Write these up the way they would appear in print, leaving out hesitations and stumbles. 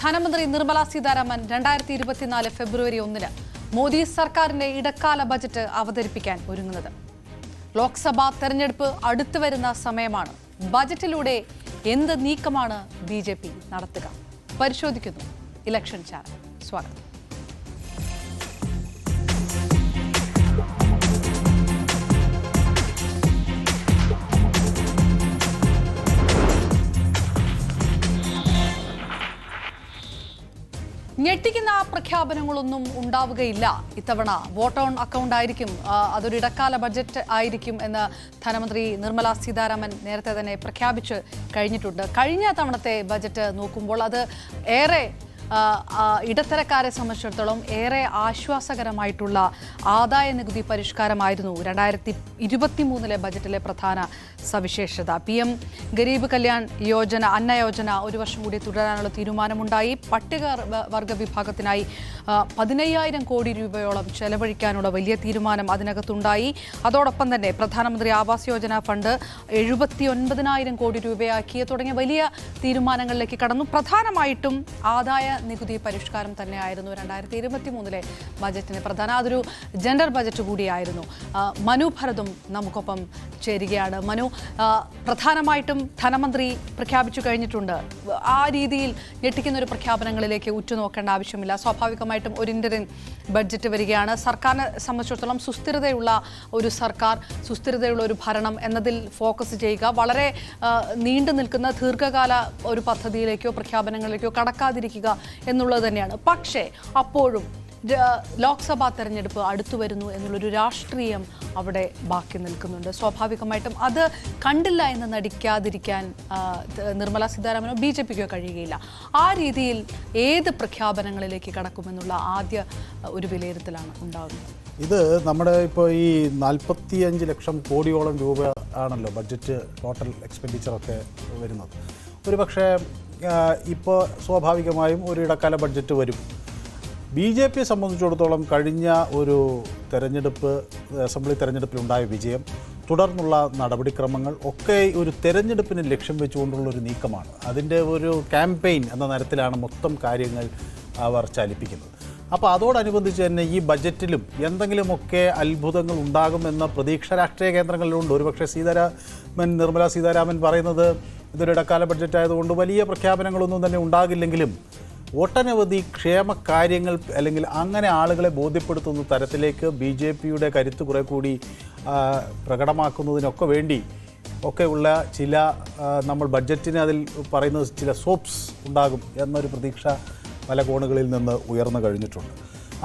ധനമന്ത്രി നിർമ്മല സീതാരാമൻ 2024 ഫെബ്രുവരി 1 മോദി സർക്കാരിന്റെ ഇടക്കാല ബജറ്റ് അവതരിപ്പിക്കാൻ ഒരുങ്ങുന്നത്. ലോക്സഭാ തെരഞ്ഞെടുപ്പ് അടുത്തു വരുന്ന സമയമാണ്. ബജറ്റിലൂടെ എന്ത് നീക്കമാണ് ബിജെപി നടത്തുക? പരിശോധിക്കുന്നു ഇലക്ഷൻ ചാനൽ. സ്വാഗതം. ഞെട്ടിക്കുന്ന പ്രഖ്യാപനങ്ങളൊന്നും ഉണ്ടാവുകയില്ല. ഇത്തവണ വോട്ട് ഓൺ അക്കൗണ്ട് ആയിരിക്കും, അതൊരു ഇടക്കാല ബജറ്റ് ആയിരിക്കും എന്ന് ധനമന്ത്രി നിർമ്മല സീതാരാമൻ നേരത്തെ തന്നെ പ്രഖ്യാപിച്ച് കഴിഞ്ഞിട്ടുണ്ട്. കഴിഞ്ഞ തവണത്തെ ബജറ്റ് നോക്കുമ്പോൾ അത് ഏറെ ഇടത്തരക്കാരെ സംബന്ധിച്ചിടത്തോളം ഏറെ ആശ്വാസകരമായിട്ടുള്ള ആദായ നികുതി പരിഷ്കാരമായിരുന്നു 2023 ബജറ്റിലെ പ്രധാന സവിശേഷത. PM ഗരീബ് കല്യാൺ യോജന, അന്ന യോജന ഒരു വർഷം കൂടി തുടരാനുള്ള തീരുമാനമുണ്ടായി. പട്ടികവർഗ വിഭാഗത്തിനായി 15,000 കോടി രൂപയോളം ചെലവഴിക്കാനുള്ള വലിയ തീരുമാനം അതിനകത്തുണ്ടായി. അതോടൊപ്പം തന്നെ പ്രധാനമന്ത്രി ആവാസ് യോജന ഫണ്ട് 79,000 കോടി രൂപയാക്കിയ തുടങ്ങിയ വലിയ തീരുമാനങ്ങളിലേക്ക് കടന്നു. പ്രധാനമായിട്ടും ആദായ നികുതി പരിഷ്കാരം തന്നെയായിരുന്നു 2023 ബജറ്റിന് പ്രധാന. അതൊരു ജെൻഡർ ബജറ്റ് കൂടിയായിരുന്നു. മനു ഭരതും നമുക്കൊപ്പം ചേരുകയാണ്. മനു, പ്രധാനമായിട്ടും ധനമന്ത്രി പ്രഖ്യാപിച്ചു കഴിഞ്ഞിട്ടുണ്ട്. ആ രീതിയിൽ ഞെട്ടിക്കുന്ന ഒരു പ്രഖ്യാപനങ്ങളിലേക്ക് ഉറ്റുനോക്കേണ്ട ആവശ്യമില്ല. സ്വാഭാവികമായിട്ടും ഒരു ഇന്ത്യൻ ബഡ്ജറ്റ് വരികയാണ്. സർക്കാരിനെ സംബന്ധിച്ചിടത്തോളം സുസ്ഥിരതയുള്ള ഒരു സർക്കാർ, സുസ്ഥിരതയുള്ള ഒരു ഭരണം എന്നതിൽ ഫോക്കസ് ചെയ്യുക, വളരെ നീണ്ടു നിൽക്കുന്ന ദീർഘകാല ഒരു പദ്ധതിയിലേക്കോ പ്രഖ്യാപനങ്ങളിലേക്കോ കടക്കാതിരിക്കുക എന്നുള്ളത് തന്നെയാണ്. പക്ഷേ അപ്പോഴും ലോക്സഭാ തെരഞ്ഞെടുപ്പ് അടുത്തു വരുന്നു എന്നുള്ളൊരു രാഷ്ട്രീയം അവിടെ ബാക്കി നിൽക്കുന്നുണ്ട്. സ്വാഭാവികമായിട്ടും അത് കണ്ടില്ല എന്ന് നടിക്കാതിരിക്കാൻ നിർമ്മല സീതാരാമനോ BJPക്കോ കഴിയുകയില്ല. ആ രീതിയിൽ ഏത് പ്രഖ്യാപനങ്ങളിലേക്ക് കടക്കുമെന്നുള്ള ആദ്യ ഒരു വിലയിരുത്തലാണ് ഉണ്ടാകുന്നത്. ഇത് നമ്മുടെ ഇപ്പോൾ ഈ 45 ലക്ഷം കോടിയോളം രൂപ ആണല്ലോ ബഡ്ജറ്റ് ടോട്ടൽ എക്സ്പെൻഡിച്ചറൊക്കെ വരുന്നത്. ഒരു പക്ഷേ ഇപ്പോൾ സ്വാഭാവികമായും ഒരു ഇടക്കാല ബഡ്ജറ്റ് വരും. BJPയെ സംബന്ധിച്ചിടത്തോളം കഴിഞ്ഞ ഒരു തെരഞ്ഞെടുപ്പ്, അസംബ്ലി തെരഞ്ഞെടുപ്പിലുണ്ടായ വിജയം, തുടർന്നുള്ള നടപടിക്രമങ്ങൾ ഒക്കെ ഒരു തെരഞ്ഞെടുപ്പിന് ലക്ഷ്യം വെച്ചുകൊണ്ടുള്ളൊരു നീക്കമാണ്. അതിൻ്റെ ഒരു ക്യാമ്പയിൻ എന്ന തരത്തിലാണ് മൊത്തം കാര്യങ്ങൾ അവർ ചലിപ്പിക്കുന്നത്. അപ്പോൾ അതോടനുബന്ധിച്ച് തന്നെ ഈ ബജറ്റിലും എന്തെങ്കിലുമൊക്കെ അത്ഭുതങ്ങൾ ഉണ്ടാകുമെന്ന പ്രതീക്ഷ രാഷ്ട്രീയ കേന്ദ്രങ്ങളിലുണ്ട്. ഒരുപക്ഷെ നിർമ്മല സീതാരാമൻ പറയുന്നത് ഇതൊരു ഇടക്കാല ബഡ്ജറ്റ് ആയതുകൊണ്ട് വലിയ പ്രഖ്യാപനങ്ങളൊന്നും തന്നെ ഉണ്ടാകില്ലെങ്കിലും ഒട്ടനവധി ക്ഷേമ കാര്യങ്ങൾ അല്ലെങ്കിൽ അങ്ങനെ ആളുകളെ ബോധ്യപ്പെടുത്തുന്ന തരത്തിലേക്ക് BJPയുടെ കരുത്ത് കുറെ കൂടി പ്രകടമാക്കുന്നതിനൊക്കെ വേണ്ടി ഒക്കെയുള്ള ചില നമ്മൾ ബഡ്ജറ്റിന് അതിൽ പറയുന്നത് ചില സോപ്സ് ഉണ്ടാകും എന്നൊരു പ്രതീക്ഷ പല കോണുകളിൽ നിന്ന് ഉയർന്നു കഴിഞ്ഞിട്ടുണ്ട്.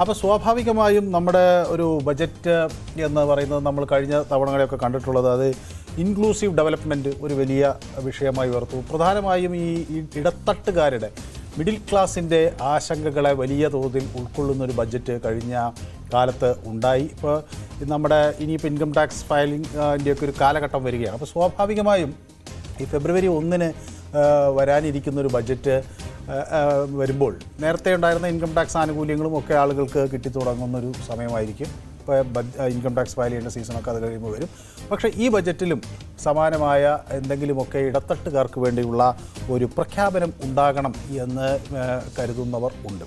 അപ്പോൾ സ്വാഭാവികമായും നമ്മുടെ ഒരു ബജറ്റ് എന്ന് പറയുന്നത് നമ്മൾ കഴിഞ്ഞ തവണകളെയൊക്കെ കണ്ടിട്ടുള്ളത് അത് ഇൻക്ലൂസീവ് ഡെവലപ്മെൻറ്റ് ഒരു വലിയ വിഷയമായി ഉയർത്തു. പ്രധാനമായും ഈ ഇടത്തട്ടുകാരുടെ മിഡിൽ ക്ലാസിൻ്റെ ആശങ്കകളെ വലിയ തോതിൽ ഉൾക്കൊള്ളുന്നൊരു ബഡ്ജറ്റ് കഴിഞ്ഞ കാലത്ത് ഉണ്ടായി. ഇപ്പോൾ നമ്മുടെ ഇനിയിപ്പോൾ ഇൻകം ടാക്സ് ഫയലിംഗിൻ്റെയൊക്കെ ഒരു കാലഘട്ടം വരികയാണ്. അപ്പോൾ സ്വാഭാവികമായും ഈ ഫെബ്രുവരി 1 വരാനിരിക്കുന്നൊരു ബഡ്ജറ്റ് വരുമ്പോൾ നേരത്തെ ഉണ്ടായിരുന്ന ഇൻകം ടാക്സ് ആനുകൂല്യങ്ങളും ഒക്കെ ആളുകൾക്ക് കിട്ടിത്തുടങ്ങുന്നൊരു സമയമായിരിക്കും. ഇപ്പോൾ ഇൻകം ടാക്സ് ഫയൽ ചെയ്യേണ്ട സീസണൊക്കെ അത് കഴിയുമ്പോൾ വരും. പക്ഷേ ഈ ബജറ്റിലും സമാനമായ എന്തെങ്കിലുമൊക്കെ ഇടത്തട്ടുകാർക്ക് വേണ്ടിയുള്ള ഒരു പ്രഖ്യാപനം ഉണ്ടാകണം എന്ന് കരുതുന്നവർ ഉണ്ട്.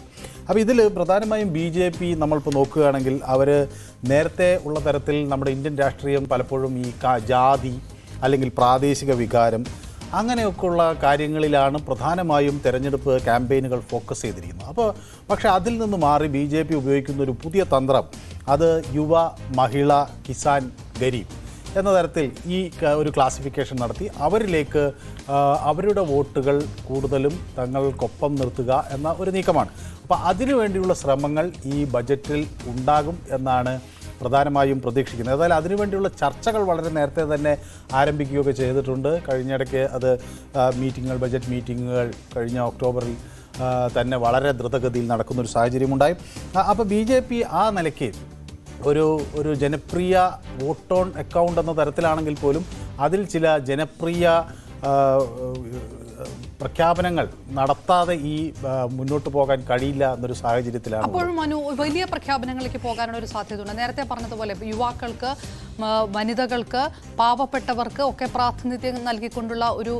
അപ്പോൾ ഇതിൽ പ്രധാനമായും BJP നമ്മളിപ്പോൾ നോക്കുകയാണെങ്കിൽ അവർ നേരത്തെ ഉള്ള തരത്തിൽ നമ്മുടെ ഇന്ത്യൻ രാഷ്ട്രീയം പലപ്പോഴും ഈ ജാതി അല്ലെങ്കിൽ പ്രാദേശിക വികാരം അങ്ങനെയൊക്കെയുള്ള കാര്യങ്ങളിലാണ് പ്രധാനമായും തെരഞ്ഞെടുപ്പ് ക്യാമ്പയിനുകൾ ഫോക്കസ് ചെയ്തിരിക്കുന്നത്. പക്ഷേ അതിൽ നിന്ന് മാറി BJP ഉപയോഗിക്കുന്ന ഒരു പുതിയ തന്ത്രം അത് യുവ, മഹിള, കിസാൻ, ഗരീബ് എന്ന തരത്തിൽ ഈ ഒരു ക്ലാസിഫിക്കേഷൻ നടത്തി അവരിലേക്ക് അവരുടെ വോട്ടുകൾ കൂടുതലും തങ്ങൾക്കൊപ്പം നിർത്തുക എന്ന ഒരു നീക്കമാണ്. അപ്പോൾ അതിനു വേണ്ടിയുള്ള ശ്രമങ്ങൾ ഈ ബജറ്റിൽ ഉണ്ടാകും എന്നാണ് പ്രധാനമായും പ്രതീക്ഷിക്കുന്നത്. ഏതായാലും അതിനുവേണ്ടിയുള്ള ചർച്ചകൾ വളരെ നേരത്തെ തന്നെ ആരംഭിക്കുകയൊക്കെ ചെയ്തിട്ടുണ്ട്. കഴിഞ്ഞിടയ്ക്ക് അത് ബജറ്റ് മീറ്റിങ്ങുകൾ കഴിഞ്ഞ ഒക്ടോബറിൽ തന്നെ വളരെ ദ്രുതഗതിയിൽ നടക്കുന്നൊരു സാഹചര്യമുണ്ടായി. അപ്പോൾ BJP ആ നിലയ്ക്ക് ഒരു ജനപ്രിയ വോട്ട് ഓൺ അക്കൗണ്ട് എന്ന തരത്തിലാണെങ്കിൽ പോലും അതിൽ ചില ജനപ്രിയ പ്രഖ്യാപനങ്ങൾ നടത്താതെ ഈ മുന്നോട്ട് പോകാൻ കഴിയില്ല എന്നൊരു സാഹചര്യത്തിലാണ്. അപ്പോഴും മനു വലിയ പ്രഖ്യാപനങ്ങളിലേക്ക് പോകാനുള്ള ഒരു സാധ്യതയുണ്ട്. നേരത്തെ പറഞ്ഞതുപോലെ യുവാക്കൾക്ക്, വനിതകൾക്ക്, പാവപ്പെട്ടവർക്ക് ഒക്കെ പ്രാതിനിധ്യം നൽകിക്കൊണ്ടുള്ള ഒരു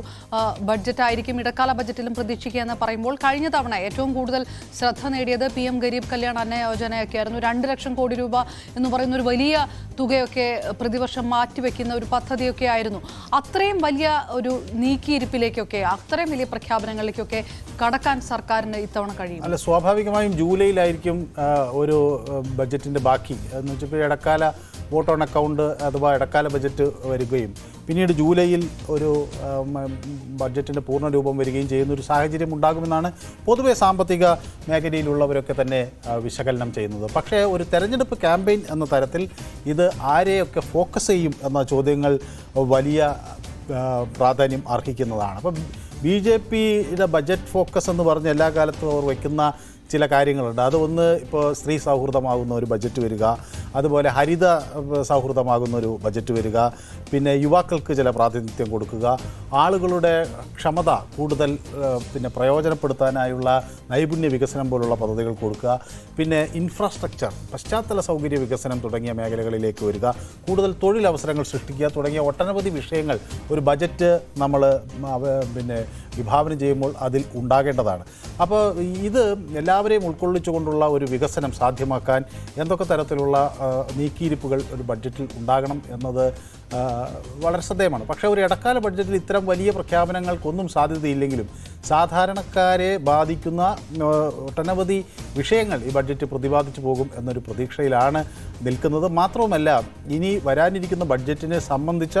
ബഡ്ജറ്റായിരിക്കും ഇടക്കാല ബഡ്ജറ്റിലും പ്രതീക്ഷിക്കുക എന്ന് പറയുമ്പോൾ കഴിഞ്ഞ തവണ ഏറ്റവും കൂടുതൽ ശ്രദ്ധ നേടിയത് PM ഗരീബ് കല്യാൺ അന്ന യോജനയൊക്കെ ആയിരുന്നു. 2 ലക്ഷം കോടി രൂപ എന്ന് പറയുന്ന ഒരു വലിയ തുകയൊക്കെ പ്രതിവർഷം മാറ്റിവെക്കുന്ന ഒരു പദ്ധതിയൊക്കെ ആയിരുന്നു. അത്രയും വലിയ ഒരു നീക്കിയിരിപ്പിലേക്കൊക്കെ, അത്രയും വലിയ പ്രഖ്യാപനങ്ങളിലേക്കൊക്കെ കടക്കാൻ സർക്കാരിന് ഇത്തവണ കഴിയും. അല്ല, സ്വാഭാവികമായും ജൂലൈയിലായിരിക്കും ഒരു ബഡ്ജറ്റിൻ്റെ ബാക്കി എന്ന് വെച്ചപ്പോൾ ഇടക്കാല വോട്ട് ഓൺ അക്കൗണ്ട് അഥവാ ഇടക്കാല ബഡ്ജറ്റ് വരികയും പിന്നീട് ജൂലൈയിൽ ഒരു ബഡ്ജറ്റിൻ്റെ പൂർണ്ണ രൂപം വരികയും ചെയ്യുന്ന ഒരു സാഹചര്യം ഉണ്ടാകുമെന്നാണ് പൊതുവെ സാമ്പത്തിക മേഖലയിലുള്ളവരൊക്കെ തന്നെ വിശകലനം ചെയ്യുന്നത്. പക്ഷേ ഒരു തെരഞ്ഞെടുപ്പ് ക്യാമ്പയിൻ എന്ന തരത്തിൽ ഇത് ആരെയൊക്കെ ഫോക്കസ് ചെയ്യും എന്ന ചോദ്യങ്ങൾ വലിയ പ്രാധാന്യം അർഹിക്കുന്നതാണ്. അപ്പം BJPയുടെ ബഡ്ജറ്റ് ഫോക്കസ് എന്ന് പറഞ്ഞ് എല്ലാ കാലത്തും അവർ വയ്ക്കുന്ന ചില കാര്യങ്ങളുണ്ട്. അതൊന്ന് ഇപ്പോൾ സ്ത്രീ സൗഹൃദമാകുന്ന ഒരു ബഡ്ജറ്റ് വരിക, അതുപോലെ ഹരിത സൗഹൃദമാകുന്ന ഒരു ബഡ്ജറ്റ് വരിക, പിന്നെ യുവാക്കൾക്ക് ചില പ്രാതിനിധ്യം കൊടുക്കുക, ആളുകളുടെ ക്ഷമത കൂടുതൽ പ്രയോജനപ്പെടുത്താനായുള്ള നൈപുണ്യ വികസനം പോലുള്ള പദ്ധതികൾ കൊടുക്കുക, പിന്നെ ഇൻഫ്രാസ്ട്രക്ചർ, പശ്ചാത്തല സൗകര്യ വികസനം തുടങ്ങിയ മേഖലകളിലേക്ക് വരിക, കൂടുതൽ തൊഴിലവസരങ്ങൾ സൃഷ്ടിക്കുക തുടങ്ങിയ ഒട്ടനവധി വിഷയങ്ങൾ ഒരു ബഡ്ജറ്റ് നമ്മൾ വിഭാവനം ചെയ്യുമ്പോൾ അതിൽ ഉണ്ടാകേണ്ടതാണ്. അപ്പോൾ ഇത് എല്ലാവരെയും ഉൾക്കൊള്ളിച്ചുകൊണ്ടുള്ള ഒരു വികസനം സാധ്യമാക്കാൻ എന്തൊക്കെ തരത്തിലുള്ള നീക്കിയിരിപ്പുകൾ ഒരു ബഡ്ജറ്റിൽ ഉണ്ടാകണം എന്നത് വളരെ ശ്രദ്ധേയമാണ്. പക്ഷേ ഒരു ഇടക്കാല ബഡ്ജറ്റിൽ ഇത്തരം വലിയ പ്രഖ്യാപനങ്ങൾക്കൊന്നും സാധ്യതയില്ലെങ്കിലും സാധാരണക്കാരെ ബാധിക്കുന്ന ഒട്ടനവധി വിഷയങ്ങൾ ഈ ബഡ്ജറ്റ് പ്രതിപാദിച്ചു പോകും എന്നൊരു പ്രതീക്ഷയിലാണ് നിൽക്കുന്നത്. മാത്രവുമല്ല, ഇനി വരാനിരിക്കുന്ന ബഡ്ജറ്റിനെ സംബന്ധിച്ച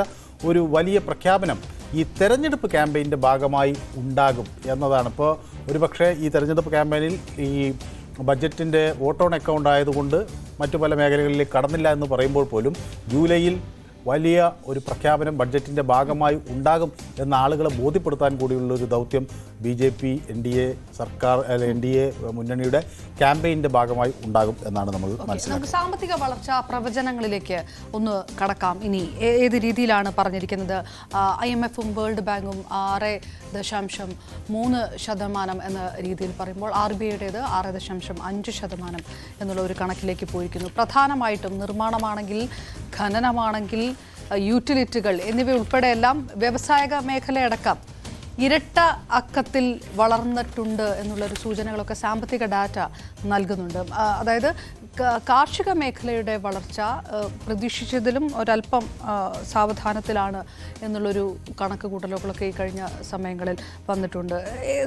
ഒരു വലിയ പ്രഖ്യാപനം ഈ തെരഞ്ഞെടുപ്പ് ക്യാമ്പയിൻ്റെ ഭാഗമായി ഉണ്ടാകും എന്നതാണ്. ഇപ്പോൾ ഒരുപക്ഷെ ഈ തെരഞ്ഞെടുപ്പ് ക്യാമ്പയിനിൽ ഈ ബഡ്ജറ്റിൻ്റെ വോട്ട് ഓൺ അക്കൗണ്ട് ആയതുകൊണ്ട് മറ്റു പല മേഖലകളിലേക്ക് കടന്നില്ല എന്ന് പറയുമ്പോൾ പോലും ജൂലൈയിൽ വലിയ ഒരു പ്രഖ്യാപനം ബഡ്ജറ്റിൻ്റെ ഭാഗമായി ഉണ്ടാകും എന്ന ആളുകളെ ബോധ്യപ്പെടുത്താൻ കൂടിയുള്ളൊരു ദൗത്യം BJP NDA സർക്കാർ NDA മുന്നണിയുടെ ക്യാമ്പയിൻ്റെ ഭാഗമായി ഉണ്ടാകും എന്നാണ് നമ്മൾ മനസ്സിലാക്കുന്നത്. സാമ്പത്തിക വളർച്ചാ പ്രവചനങ്ങളിലേക്ക് ഒന്ന് കടക്കാം. ഇനി ഏത് രീതിയിലാണ് പറഞ്ഞിരിക്കുന്നത്? IMFും വേൾഡ് ബാങ്കും 6.3% എന്ന രീതിയിൽ പറയുമ്പോൾ RBIയുടേത് 6.5% എന്നുള്ള ഒരു കണക്കിലേക്ക് പോയിരിക്കുന്നു. പ്രധാനമായിട്ടും നിർമ്മാണമാണെങ്കിൽ, ഖനനമാണെങ്കിൽ, യൂട്ടിലിറ്റികൾ എന്നിവ ഉൾപ്പെടെയെല്ലാം വ്യവസായിക മേഖലയടക്കം ഇരട്ട അക്കത്തിൽ വളർന്നിട്ടുണ്ട് എന്നുള്ളൊരു സൂചനകളൊക്കെ സാമ്പത്തിക ഡാറ്റ നൽകുന്നുണ്ട്. അതായത് കാർഷിക മേഖലയുടെ വളർച്ച പ്രതീക്ഷിച്ചതിലും ഒരല്പം സാവധാനത്തിലാണ് എന്നുള്ളൊരു കണക്ക് കൂട്ടലുകളൊക്കെ ഈ കഴിഞ്ഞ സമയങ്ങളിൽ വന്നിട്ടുണ്ട്.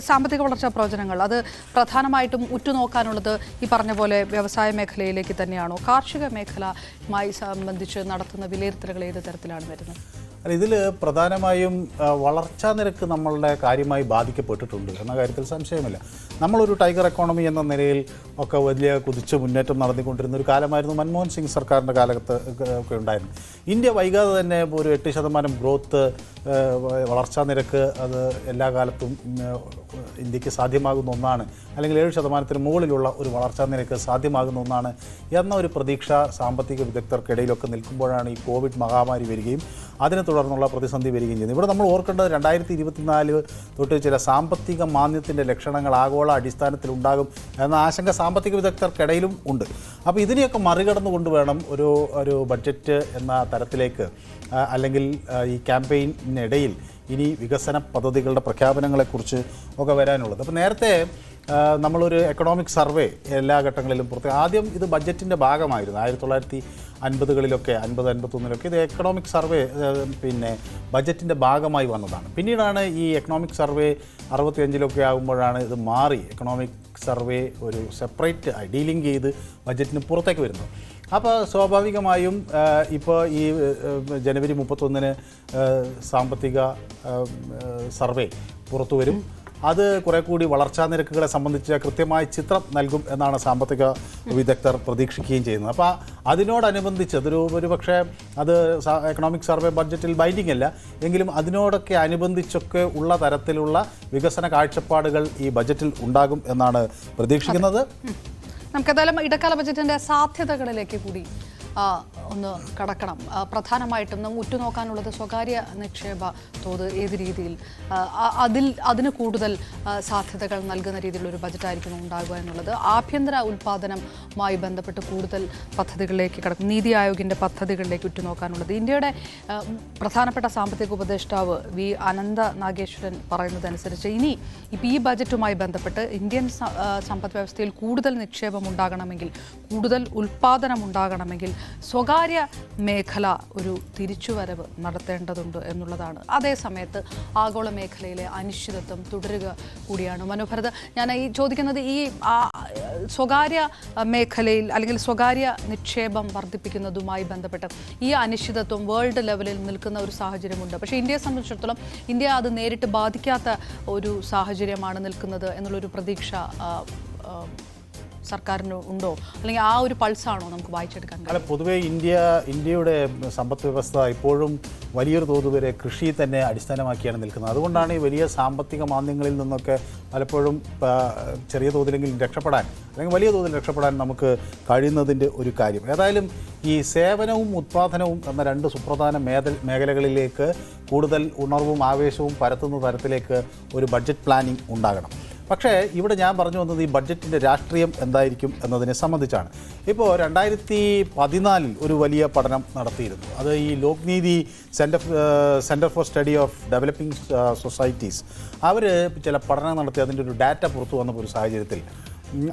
സാമ്പത്തിക വളർച്ചാ പ്രവചനങ്ങൾ അത് പ്രധാനമായിട്ടും ഉറ്റുനോക്കാനുള്ളത് ഈ പറഞ്ഞ പോലെ വ്യവസായ മേഖലയിലേക്ക് തന്നെയാണോ? കാർഷിക മേഖലയുമായി സംബന്ധിച്ച് നടത്തുന്ന വിലയിരുത്തലുകൾ ഏത് തരത്തിലാണ് വരുന്നത്? ഇതിൽ പ്രധാനമായും വളർച്ചാ നിരക്ക് നമ്മളുടെ കാര്യമായി ബാധിക്കപ്പെട്ടിട്ടുണ്ട് എന്ന കാര്യത്തിൽ സംശയമില്ല. നമ്മളൊരു ടൈഗർ എക്കോണമി എന്ന നിലയിൽ ഒക്കെ വലിയ കുതിച്ച് മുന്നേറ്റം നടത്തിക്കൊണ്ടിരുന്ന ഒരു കാലമായിരുന്നു മൻമോഹൻ സിംഗ് സർക്കാരിൻ്റെ കാലത്ത് ഒക്കെ ഉണ്ടായിരുന്നു. ഇന്ത്യ വൈകാതെ തന്നെ ഒരു 8% ഗ്രോത്ത് വളർച്ചാ നിരക്ക് അത് എല്ലാ കാലത്തും ഇന്ത്യക്ക് സാധ്യമാകുന്ന ഒന്നാണ്, അല്ലെങ്കിൽ 7% മുകളിലുള്ള ഒരു വളർച്ചാ നിരക്ക് സാധ്യമാകുന്ന ഒന്നാണ് എന്ന ഒരു പ്രതീക്ഷ സാമ്പത്തിക വിദഗ്ധർക്കിടയിലൊക്കെ നിൽക്കുമ്പോഴാണ് ഈ കോവിഡ് മഹാമാരി വരികയും അതിനെ തുടർന്നുള്ള പ്രതിസന്ധി വരികയും ചെയ്യുന്നത്. ഇവിടെ നമ്മൾ ഓർക്കേണ്ടത് 2024 തൊട്ട് ചില സാമ്പത്തിക മാന്ദ്യത്തിൻ്റെ ലക്ഷണങ്ങൾ ആഗോള അടിസ്ഥാനത്തിൽ ഉണ്ടാകും എന്ന ആശങ്ക സാമ്പത്തിക വിദഗ്ധർക്കിടയിലും ഉണ്ട്. അപ്പോൾ ഇതിനെയൊക്കെ മറികടന്നുകൊണ്ട് വേണം ഒരു ബഡ്ജറ്റ് എന്ന തരത്തിലേക്ക്, അല്ലെങ്കിൽ ഈ ക്യാമ്പയിനിനിടയിൽ ഇനി വികസന പദ്ധതികളുടെ പ്രഖ്യാപനങ്ങളെക്കുറിച്ച് ഒക്കെ വരാനുള്ളത്. അപ്പോൾ നേരത്തെ നമ്മളൊരു എക്കണോമിക് സർവേ എല്ലാ ഘട്ടങ്ങളിലും ആദ്യം ഇത് ബഡ്ജറ്റിൻ്റെ ഭാഗമായിരുന്നു. 1950കളിലൊക്കെ 50-51 ഇത് എക്കണോമിക് സർവേ ബഡ്ജറ്റിൻ്റെ ഭാഗമായി വന്നതാണ്. പിന്നീടാണ് ഈ എക്കണോമിക് സർവേ 65 ആകുമ്പോഴാണ് ഇത് മാറി എക്കണോമിക് സർവേ ഒരു സെപ്പറേറ്റ് ഡീലിംഗ് ചെയ്ത് ബഡ്ജറ്റിന് പുറത്തേക്ക് വരുന്നത്. അപ്പോൾ സ്വാഭാവികമായും ഇപ്പോൾ ഈ ജനുവരി 31 സാമ്പത്തിക സർവേ പുറത്തു വരും. അത് കുറെ കൂടി വളർച്ചാ നിരക്കുകളെ സംബന്ധിച്ച് കൃത്യമായ ചിത്രം നൽകും എന്നാണ് സാമ്പത്തിക വിദഗ്ധർ പ്രതീക്ഷിക്കുകയും ചെയ്യുന്നത്. അപ്പോൾ അതിനോടനുബന്ധിച്ച് ഒരു പക്ഷേ അത് എക്കണോമിക് സർവേ ബഡ്ജറ്റിൽ ബൈൻഡിംഗ് അല്ല എങ്കിലും അതിനോടൊക്കെ അനുബന്ധിച്ചൊക്കെ ഉള്ള തരത്തിലുള്ള വികസന കാഴ്ചപ്പാടുകൾ ഈ ബഡ്ജറ്റിൽ ഉണ്ടാകും എന്നാണ് പ്രതീക്ഷിക്കുന്നത്. നമുക്കേതായാലും ഇടക്കാല ബഡ്ജറ്റിന്റെ സാധ്യതകളിലേക്ക് കൂടി ഒന്ന് കടക്കണം. പ്രധാനമായിട്ടും നാം ഉറ്റുനോക്കാനുള്ളത് സ്വകാര്യ നിക്ഷേപ തോത് ഏത് രീതിയിൽ അതിന് കൂടുതൽ സാധ്യതകൾ നൽകുന്ന രീതിയിലുള്ള ഒരു ബജറ്റായിരിക്കും ഉണ്ടാകുക എന്നുള്ളത്. ആഭ്യന്തര ഉൽപ്പാദനവുമായി ബന്ധപ്പെട്ട് കൂടുതൽ പദ്ധതികളിലേക്ക് കടക്കും. നീതി ആയോഗിൻ്റെ പദ്ധതികളിലേക്ക് ഉറ്റുനോക്കാനുള്ളത്. ഇന്ത്യയുടെ പ്രധാനപ്പെട്ട സാമ്പത്തിക ഉപദേഷ്ടാവ് വി അനന്ത നാഗേശ്വരൻ പറയുന്നതനുസരിച്ച് ഇനി ഇപ്പോൾ ഈ ബജറ്റുമായി ബന്ധപ്പെട്ട് ഇന്ത്യൻ സമ്പദ് വ്യവസ്ഥയിൽ കൂടുതൽ നിക്ഷേപം ഉണ്ടാകണമെങ്കിൽ, കൂടുതൽ ഉൽപ്പാദനം ഉണ്ടാകണമെങ്കിൽ സ്വകാര്യ മേഖല ഒരു തിരിച്ചുവരവ് നടത്തേണ്ടതുണ്ട് എന്നുള്ളതാണ്. അതേസമയത്ത് ആഗോള മേഖലയിലെ അനിശ്ചിതത്വം തുടരുക കൂടിയാണ്. മനോഭരത്, ഞാൻ ഈ ചോദിക്കുന്നത് ഈ സ്വകാര്യ മേഖലയിൽ അല്ലെങ്കിൽ സ്വകാര്യ നിക്ഷേപം വർദ്ധിപ്പിക്കുന്നതുമായി ബന്ധപ്പെട്ട് ഈ അനിശ്ചിതത്വം വേൾഡ് ലെവലിൽ നിൽക്കുന്ന ഒരു സാഹചര്യമുണ്ട്. പക്ഷേ ഇന്ത്യയെ സംബന്ധിച്ചിടത്തോളം ഇന്ത്യ അത് നേരിട്ട് ബാധിക്കാത്ത ഒരു സാഹചര്യമാണ് നിൽക്കുന്നത് എന്നുള്ളൊരു പ്രതീക്ഷ സർക്കാരിന് ഉണ്ടോ, അല്ലെങ്കിൽ ആ ഒരു പൾസാണോ നമുക്ക് വായിച്ചെടുക്കാൻ? അല്ല, പൊതുവേ ഇന്ത്യയുടെ സമ്പദ് വ്യവസ്ഥ ഇപ്പോഴും വലിയൊരു തോതുവരെ കൃഷി തന്നെ അടിസ്ഥാനമാക്കിയാണ് നിൽക്കുന്നത്. അതുകൊണ്ടാണ് ഈ വലിയ സാമ്പത്തിക മാന്ദ്യങ്ങളിൽ നിന്നൊക്കെ പലപ്പോഴും ചെറിയ തോതിലെങ്കിലും രക്ഷപ്പെടാൻ അല്ലെങ്കിൽ വലിയ തോതിൽ രക്ഷപ്പെടാൻ നമുക്ക് കഴിയുന്നതിൻ്റെ ഒരു കാര്യം. ഏതായാലും ഈ സേവനവും ഉത്പാദനവും എന്ന രണ്ട് സുപ്രധാന മേഖലകളിലേക്ക് കൂടുതൽ ഉണർവും ആവേശവും പരത്തുന്ന തരത്തിലേക്ക് ഒരു ബഡ്ജറ്റ് പ്ലാനിംഗ് ഉണ്ടാകണം. പക്ഷേ ഇവിടെ ഞാൻ പറഞ്ഞു വന്നത് ഈ ബഡ്ജറ്റിൻ്റെ രാഷ്ട്രീയം എന്തായിരിക്കും എന്നതിനെ സംബന്ധിച്ചാണ്. ഇപ്പോൾ 2014 ഒരു വലിയ പഠനം നടത്തിയിരുന്നു. അത് ഈ Lokniti centre for study of developing societies അവർ ചില പഠനം നടത്തി അതിൻ്റെ ഒരു ഡാറ്റ പുറത്തു വന്ന ഒരു സാഹചര്യത്തിൽ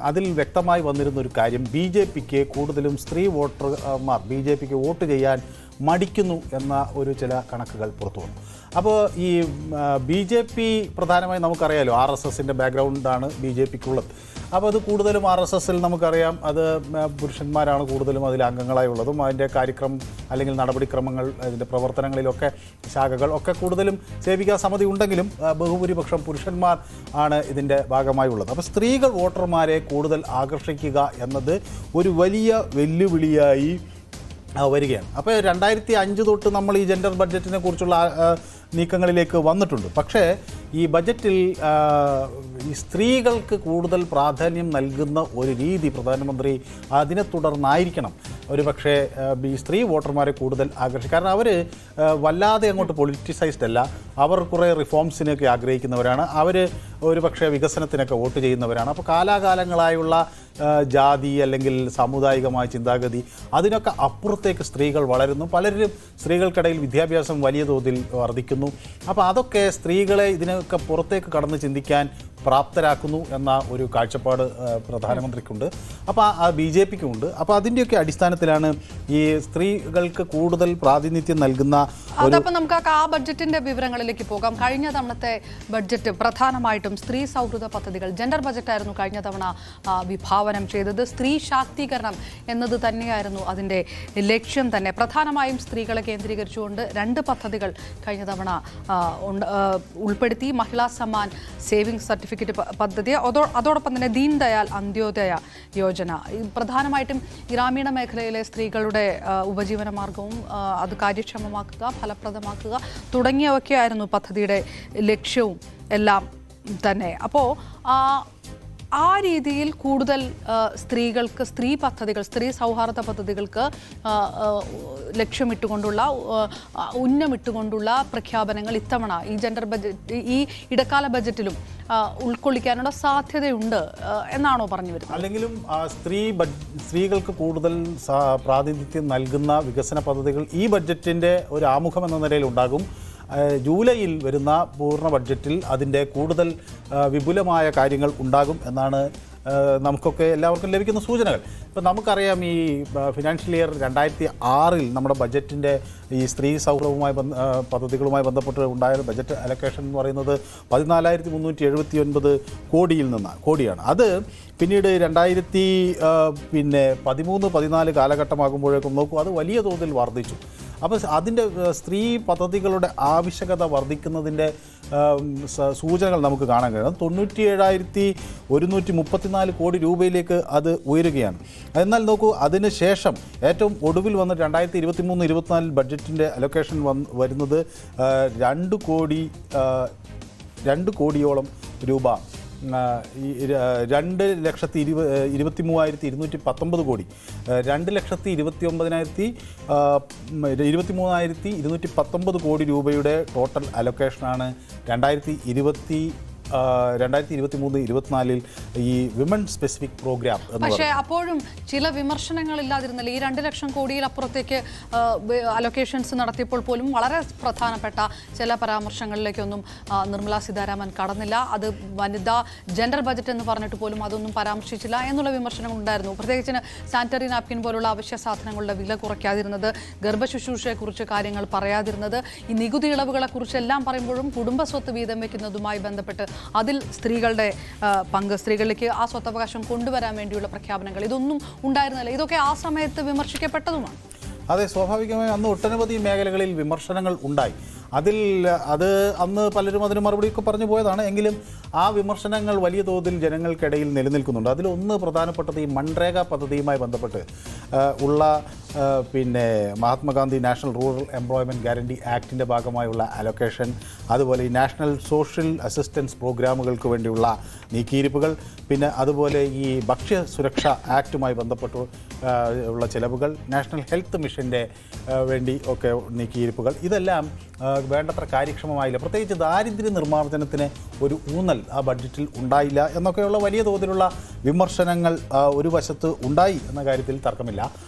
അതിൽ വ്യക്തമായി വന്നിരുന്ന ഒരു കാര്യം, BJPക്ക് കൂടുതലും സ്ത്രീ വോട്ടർമാർ BJPക്ക് വോട്ട് ചെയ്യാൻ മടിക്കുന്നു എന്ന ഒരു ചില കണക്കുകൾ പുറത്തു വന്നു. അപ്പോൾ ഈ BJP പ്രധാനമായും നമുക്കറിയാമല്ലോ RSSൻ്റെ ബാക്ക്ഗ്രൗണ്ടാണ് BJPക്കുള്ളത്. അപ്പോൾ അത് കൂടുതലും RSSൽ നമുക്കറിയാം അത് പുരുഷന്മാരാണ് കൂടുതലും അതിൽ അംഗങ്ങളായി ഉള്ളതും അതിൻ്റെ കാര്യക്രമം അല്ലെങ്കിൽ നടപടിക്രമങ്ങൾ അതിൻ്റെ പ്രവർത്തനങ്ങളിലൊക്കെ ശാഖകൾ ഒക്കെ കൂടുതലും സേവികാ സമിതി ഉണ്ടെങ്കിലും ബഹുഭൂരിപക്ഷം പുരുഷന്മാർ ആണ് ഇതിൻ്റെ ഭാഗമായി ഉള്ളത്. അപ്പോൾ സ്ത്രീകൾ വോട്ടർമാരെ കൂടുതൽ ആകർഷിക്കുക എന്നത് ഒരു വലിയ വെല്ലുവിളിയായി വരികയാണ്. അപ്പോൾ 2005 തൊട്ട് നമ്മൾ ഈ ജെൻഡർ ബഡ്ജറ്റിനെ കുറിച്ചുള്ള നീക്കങ്ങളിലേക്ക് വന്നിട്ടുണ്ട്. പക്ഷേ ഈ ബജറ്റിൽ ഈ സ്ത്രീകൾക്ക് കൂടുതൽ പ്രാധാന്യം നൽകുന്ന ഒരു രീതി പ്രധാനമന്ത്രി അതിനെ തുടർന്നായിരിക്കണം ഒരു പക്ഷേ ഈ സ്ത്രീ വോട്ടർമാരെ കൂടുതൽ ആകർഷിക്കും. കാരണം അവർ വല്ലാതെ അങ്ങോട്ട് പൊളിറ്റിസൈസ്ഡ് അല്ല, അവർ കുറേ റിഫോംസിനൊക്കെ ആഗ്രഹിക്കുന്നവരാണ്, അവർ ഒരു പക്ഷേ വികസനത്തിനൊക്കെ വോട്ട് ചെയ്യുന്നവരാണ്. അപ്പോൾ കാലാകാലങ്ങളായുള്ള ജാതി അല്ലെങ്കിൽ സാമുദായികമായ ചിന്താഗതി അതിനൊക്കെ അപ്പുറത്തേക്ക് സ്ത്രീകൾ വളരുന്നു. പലരും സ്ത്രീകൾക്കിടയിൽ വിദ്യാഭ്യാസം വലിയ തോതിൽ വർദ്ധിക്കുന്നു. അപ്പോൾ അതൊക്കെ സ്ത്രീകളെ ഇതിനൊക്കെ പുറത്തേക്ക് കടന്ന് ചിന്തിക്കാൻ പ്രാപ്തരാക്കുന്നു എന്ന ഒരു കാഴ്ചപ്പാട് പ്രധാനമന്ത്രിക്കുണ്ട്. അപ്പോൾ BJPക്കുമുണ്ട്. അപ്പോൾ അതിൻ്റെയൊക്കെ അടിസ്ഥാനത്തിലാണ് ഈ സ്ത്രീകൾക്ക് കൂടുതൽ പ്രാതിനിധ്യം നൽകുന്ന. അതപ്പോൾ നമുക്ക് ആ ബഡ്ജറ്റിൻ്റെ വിവരങ്ങളിലേക്ക് പോകാം. കഴിഞ്ഞ തവണത്തെ ബഡ്ജറ്റ് പ്രധാനമായിട്ടും സ്ത്രീ സൗഹൃദ പദ്ധതികൾ, ജെൻഡർ ബജറ്റായിരുന്നു കഴിഞ്ഞ തവണ വിഭാവനം ചെയ്തത്. സ്ത്രീ ശാക്തീകരണം എന്നത് തന്നെയായിരുന്നു അതിൻ്റെ ലക്ഷ്യം തന്നെ. പ്രധാനമായും സ്ത്രീകളെ കേന്ദ്രീകരിച്ചുകൊണ്ട് 2 പദ്ധതികൾ കഴിഞ്ഞ തവണ ഉൾപ്പെടുത്തി. മഹിളാ സമ്മാൻ സേവിംഗ് സർട്ടിഫിക്കറ്റ് പദ്ധതി, അതോടൊപ്പം തന്നെ ദീൻ ദയാൽ അന്ത്യോദയ യോജന. പ്രധാനമായിട്ടും ഗ്രാമീണ മേഖലയിലെ സ്ത്രീകളുടെ ഉപജീവന മാർഗവും അത് കാര്യക്ഷമമാക്കുക, ഫലപ്രദമാക്കുക തുടങ്ങിയവയൊക്കെയായിരുന്നു പദ്ധതിയുടെ ലക്ഷ്യവും എല്ലാം തന്നെ. അപ്പോൾ ആ രീതിയിൽ കൂടുതൽ സ്ത്രീകൾക്ക് സ്ത്രീ പദ്ധതികൾ, സ്ത്രീ സൗഹാർദ്ദ പദ്ധതികൾക്ക് ലക്ഷ്യമിട്ടുകൊണ്ടുള്ള ഉന്നമിട്ടുകൊണ്ടുള്ള പ്രഖ്യാപനങ്ങൾ ഇത്തവണ ഈ ജെൻഡർ ബജറ്റ് ഈ ഇടക്കാല ബജറ്റിലും ഉൾക്കൊള്ളിക്കാനുള്ള സാധ്യതയുണ്ട് എന്നാണോ പറഞ്ഞു വരുന്നത്? അല്ലെങ്കിലും സ്ത്രീകൾക്ക് കൂടുതൽ പ്രാതിനിധ്യം നൽകുന്ന വികസന പദ്ധതികൾ ഈ ബഡ്ജറ്റിൻ്റെ ഒരു ആമുഖം എന്ന നിലയിൽ ഉണ്ടാകും. ജൂലൈയിൽ വരുന്ന പൂർണ്ണ ബഡ്ജറ്റിൽ അതിൻ്റെ കൂടുതൽ വിപുലമായ കാര്യങ്ങൾ ഉണ്ടാകും എന്നാണ് നമുക്കൊക്കെ എല്ലാവർക്കും ലഭിക്കുന്ന സൂചനകൾ. ഇപ്പം നമുക്കറിയാം ഈ ഫിനാൻഷ്യൽ ഇയർ 2006 നമ്മുടെ ബഡ്ജറ്റിൻ്റെ ഈ സ്ത്രീ സൗഹൃദവുമായി പദ്ധതികളുമായി ബന്ധപ്പെട്ട് ഉണ്ടായ ബഡ്ജറ്റ് അലൊക്കേഷൻ എന്ന് പറയുന്നത് 14,379 കോടിയാണ്. അത് പിന്നീട് 2013-14 കാലഘട്ടമാകുമ്പോഴേക്കും നോക്കൂ അത് വലിയ തോതിൽ വർദ്ധിച്ചു. അപ്പോൾ അതിൻ്റെ സ്ത്രീ പദ്ധതികളുടെ ആവശ്യകത വർദ്ധിക്കുന്നതിൻ്റെ സൂചനകൾ നമുക്ക് കാണാൻ കഴിയും. 97,134 കോടി രൂപയിലേക്ക് അത് ഉയരുകയാണ്. എന്നാൽ നോക്കൂ അതിന് ശേഷം ഏറ്റവും ഒടുവിൽ വന്ന് 2023-24 ബഡ്ജറ്റിൻ്റെ അലൊക്കേഷൻ വരുന്നത് 2 കോടിയോളം രൂപ 2,23,219 കോടി, 2,29,219 കോടി രൂപയുടെ ടോട്ടൽ അലൊക്കേഷനാണ് 2023-24 ഈ വിമൺ സ്പെസിഫിക് പ്രോഗ്രാം എന്ന് പറയുന്നത്. പക്ഷേ അപ്പോഴും ചില വിമർശനങ്ങൾ ഇല്ലാതിരുന്നില്ല. ഈ 2 ലക്ഷം കോടിയിലപ്പുറത്തേക്ക് അലൊക്കേഷൻസ് നടത്തിയപ്പോൾ പോലും വളരെ പ്രധാനപ്പെട്ട ചില പരാമർശങ്ങളിലേക്കൊന്നും നിർമ്മലാ സീതാരാമൻ കടന്നില്ല. അത് വനിതാ ജെൻഡർ ബജറ്റ് എന്ന് പറഞ്ഞിട്ട് പോലും അതൊന്നും പരാമർശിച്ചില്ല എന്നുള്ള വിമർശനങ്ങൾ ഉണ്ടായിരുന്നു. പ്രത്യേകിച്ച് സാനിറ്ററി നാപ്കിൻ പോലുള്ള അവശ്യ സാധനങ്ങളുടെ വില കുറയ്ക്കാതിരുന്നത്, ഗർഭശുശ്രൂഷയെക്കുറിച്ച് കാര്യങ്ങൾ പറയാതിരുന്നത്, ഈ നികുതി ഇളവുകളെക്കുറിച്ച് എല്ലാം പറയുമ്പോഴും കുടുംബസ്വത്ത് വീതം വയ്ക്കുന്നതുമായി ബന്ധപ്പെട്ട് അതിൽ സ്ത്രീകളുടെ പങ്ക്, സ്ത്രീകളിലേക്ക് ആ സ്വത്തവകാശം കൊണ്ടുവരാൻ വേണ്ടിയുള്ള പ്രഖ്യാപനങ്ങൾ, ഇതൊന്നും ഉണ്ടായിരുന്നില്ല. ഇതൊക്കെ ആ സമയത്ത് വിമർശിക്കപ്പെട്ടതുമാണ്. അതെ, സ്വാഭാവികമായി അന്ന് ഒട്ടനവധി മേഖലകളിൽ വിമർശനങ്ങൾ ഉണ്ടായി. അത് അന്ന് പലരും അതിന് മറുപടിയൊക്കെ പറഞ്ഞു പോയതാണ്. എങ്കിലും ആ വിമർശനങ്ങൾ വലിയ തോതിൽ ജനങ്ങൾക്കിടയിൽ നിലനിൽക്കുന്നുണ്ട്. അതിലൊന്ന് പ്രധാനപ്പെട്ടത് ഈ മൺരേഗ പദ്ധതിയുമായി ബന്ധപ്പെട്ട് ഉള്ള Mahatma Gandhi national rural employment guarantee ആക്ടിൻ്റെ ഭാഗമായുള്ള അലൊക്കേഷൻ, അതുപോലെ ഈ നാഷണൽ സോഷ്യൽ അസിസ്റ്റൻസ് പ്രോഗ്രാമുകൾക്ക് വേണ്ടിയുള്ള നീക്കിയിരിപ്പുകൾ, പിന്നെ അതുപോലെ ഈ ഭക്ഷ്യ സുരക്ഷ ആക്ടുമായി ബന്ധപ്പെട്ട് ഉള്ള ചിലവുകൾ, നാഷണൽ ഹെൽത്ത് മിഷൻ്റെ വേണ്ടി ഒക്കെ നീക്കിയിരിപ്പുകൾ, ഇതെല്ലാം വേണ്ടത്ര കാര്യക്ഷമമായില്ല. പ്രത്യേകിച്ച് ദാരിദ്ര്യ നിർമ്മാർജ്ജനത്തിന് ഒരു ഊന്നൽ ആ ബഡ്ജറ്റിൽ ഉണ്ടായില്ല എന്നൊക്കെയുള്ള വലിയ തോതിലുള്ള വിമർശനങ്ങൾ ഒരു വശത്ത് ഉണ്ടായി എന്ന കാര്യത്തിൽ തർക്കമില്ല.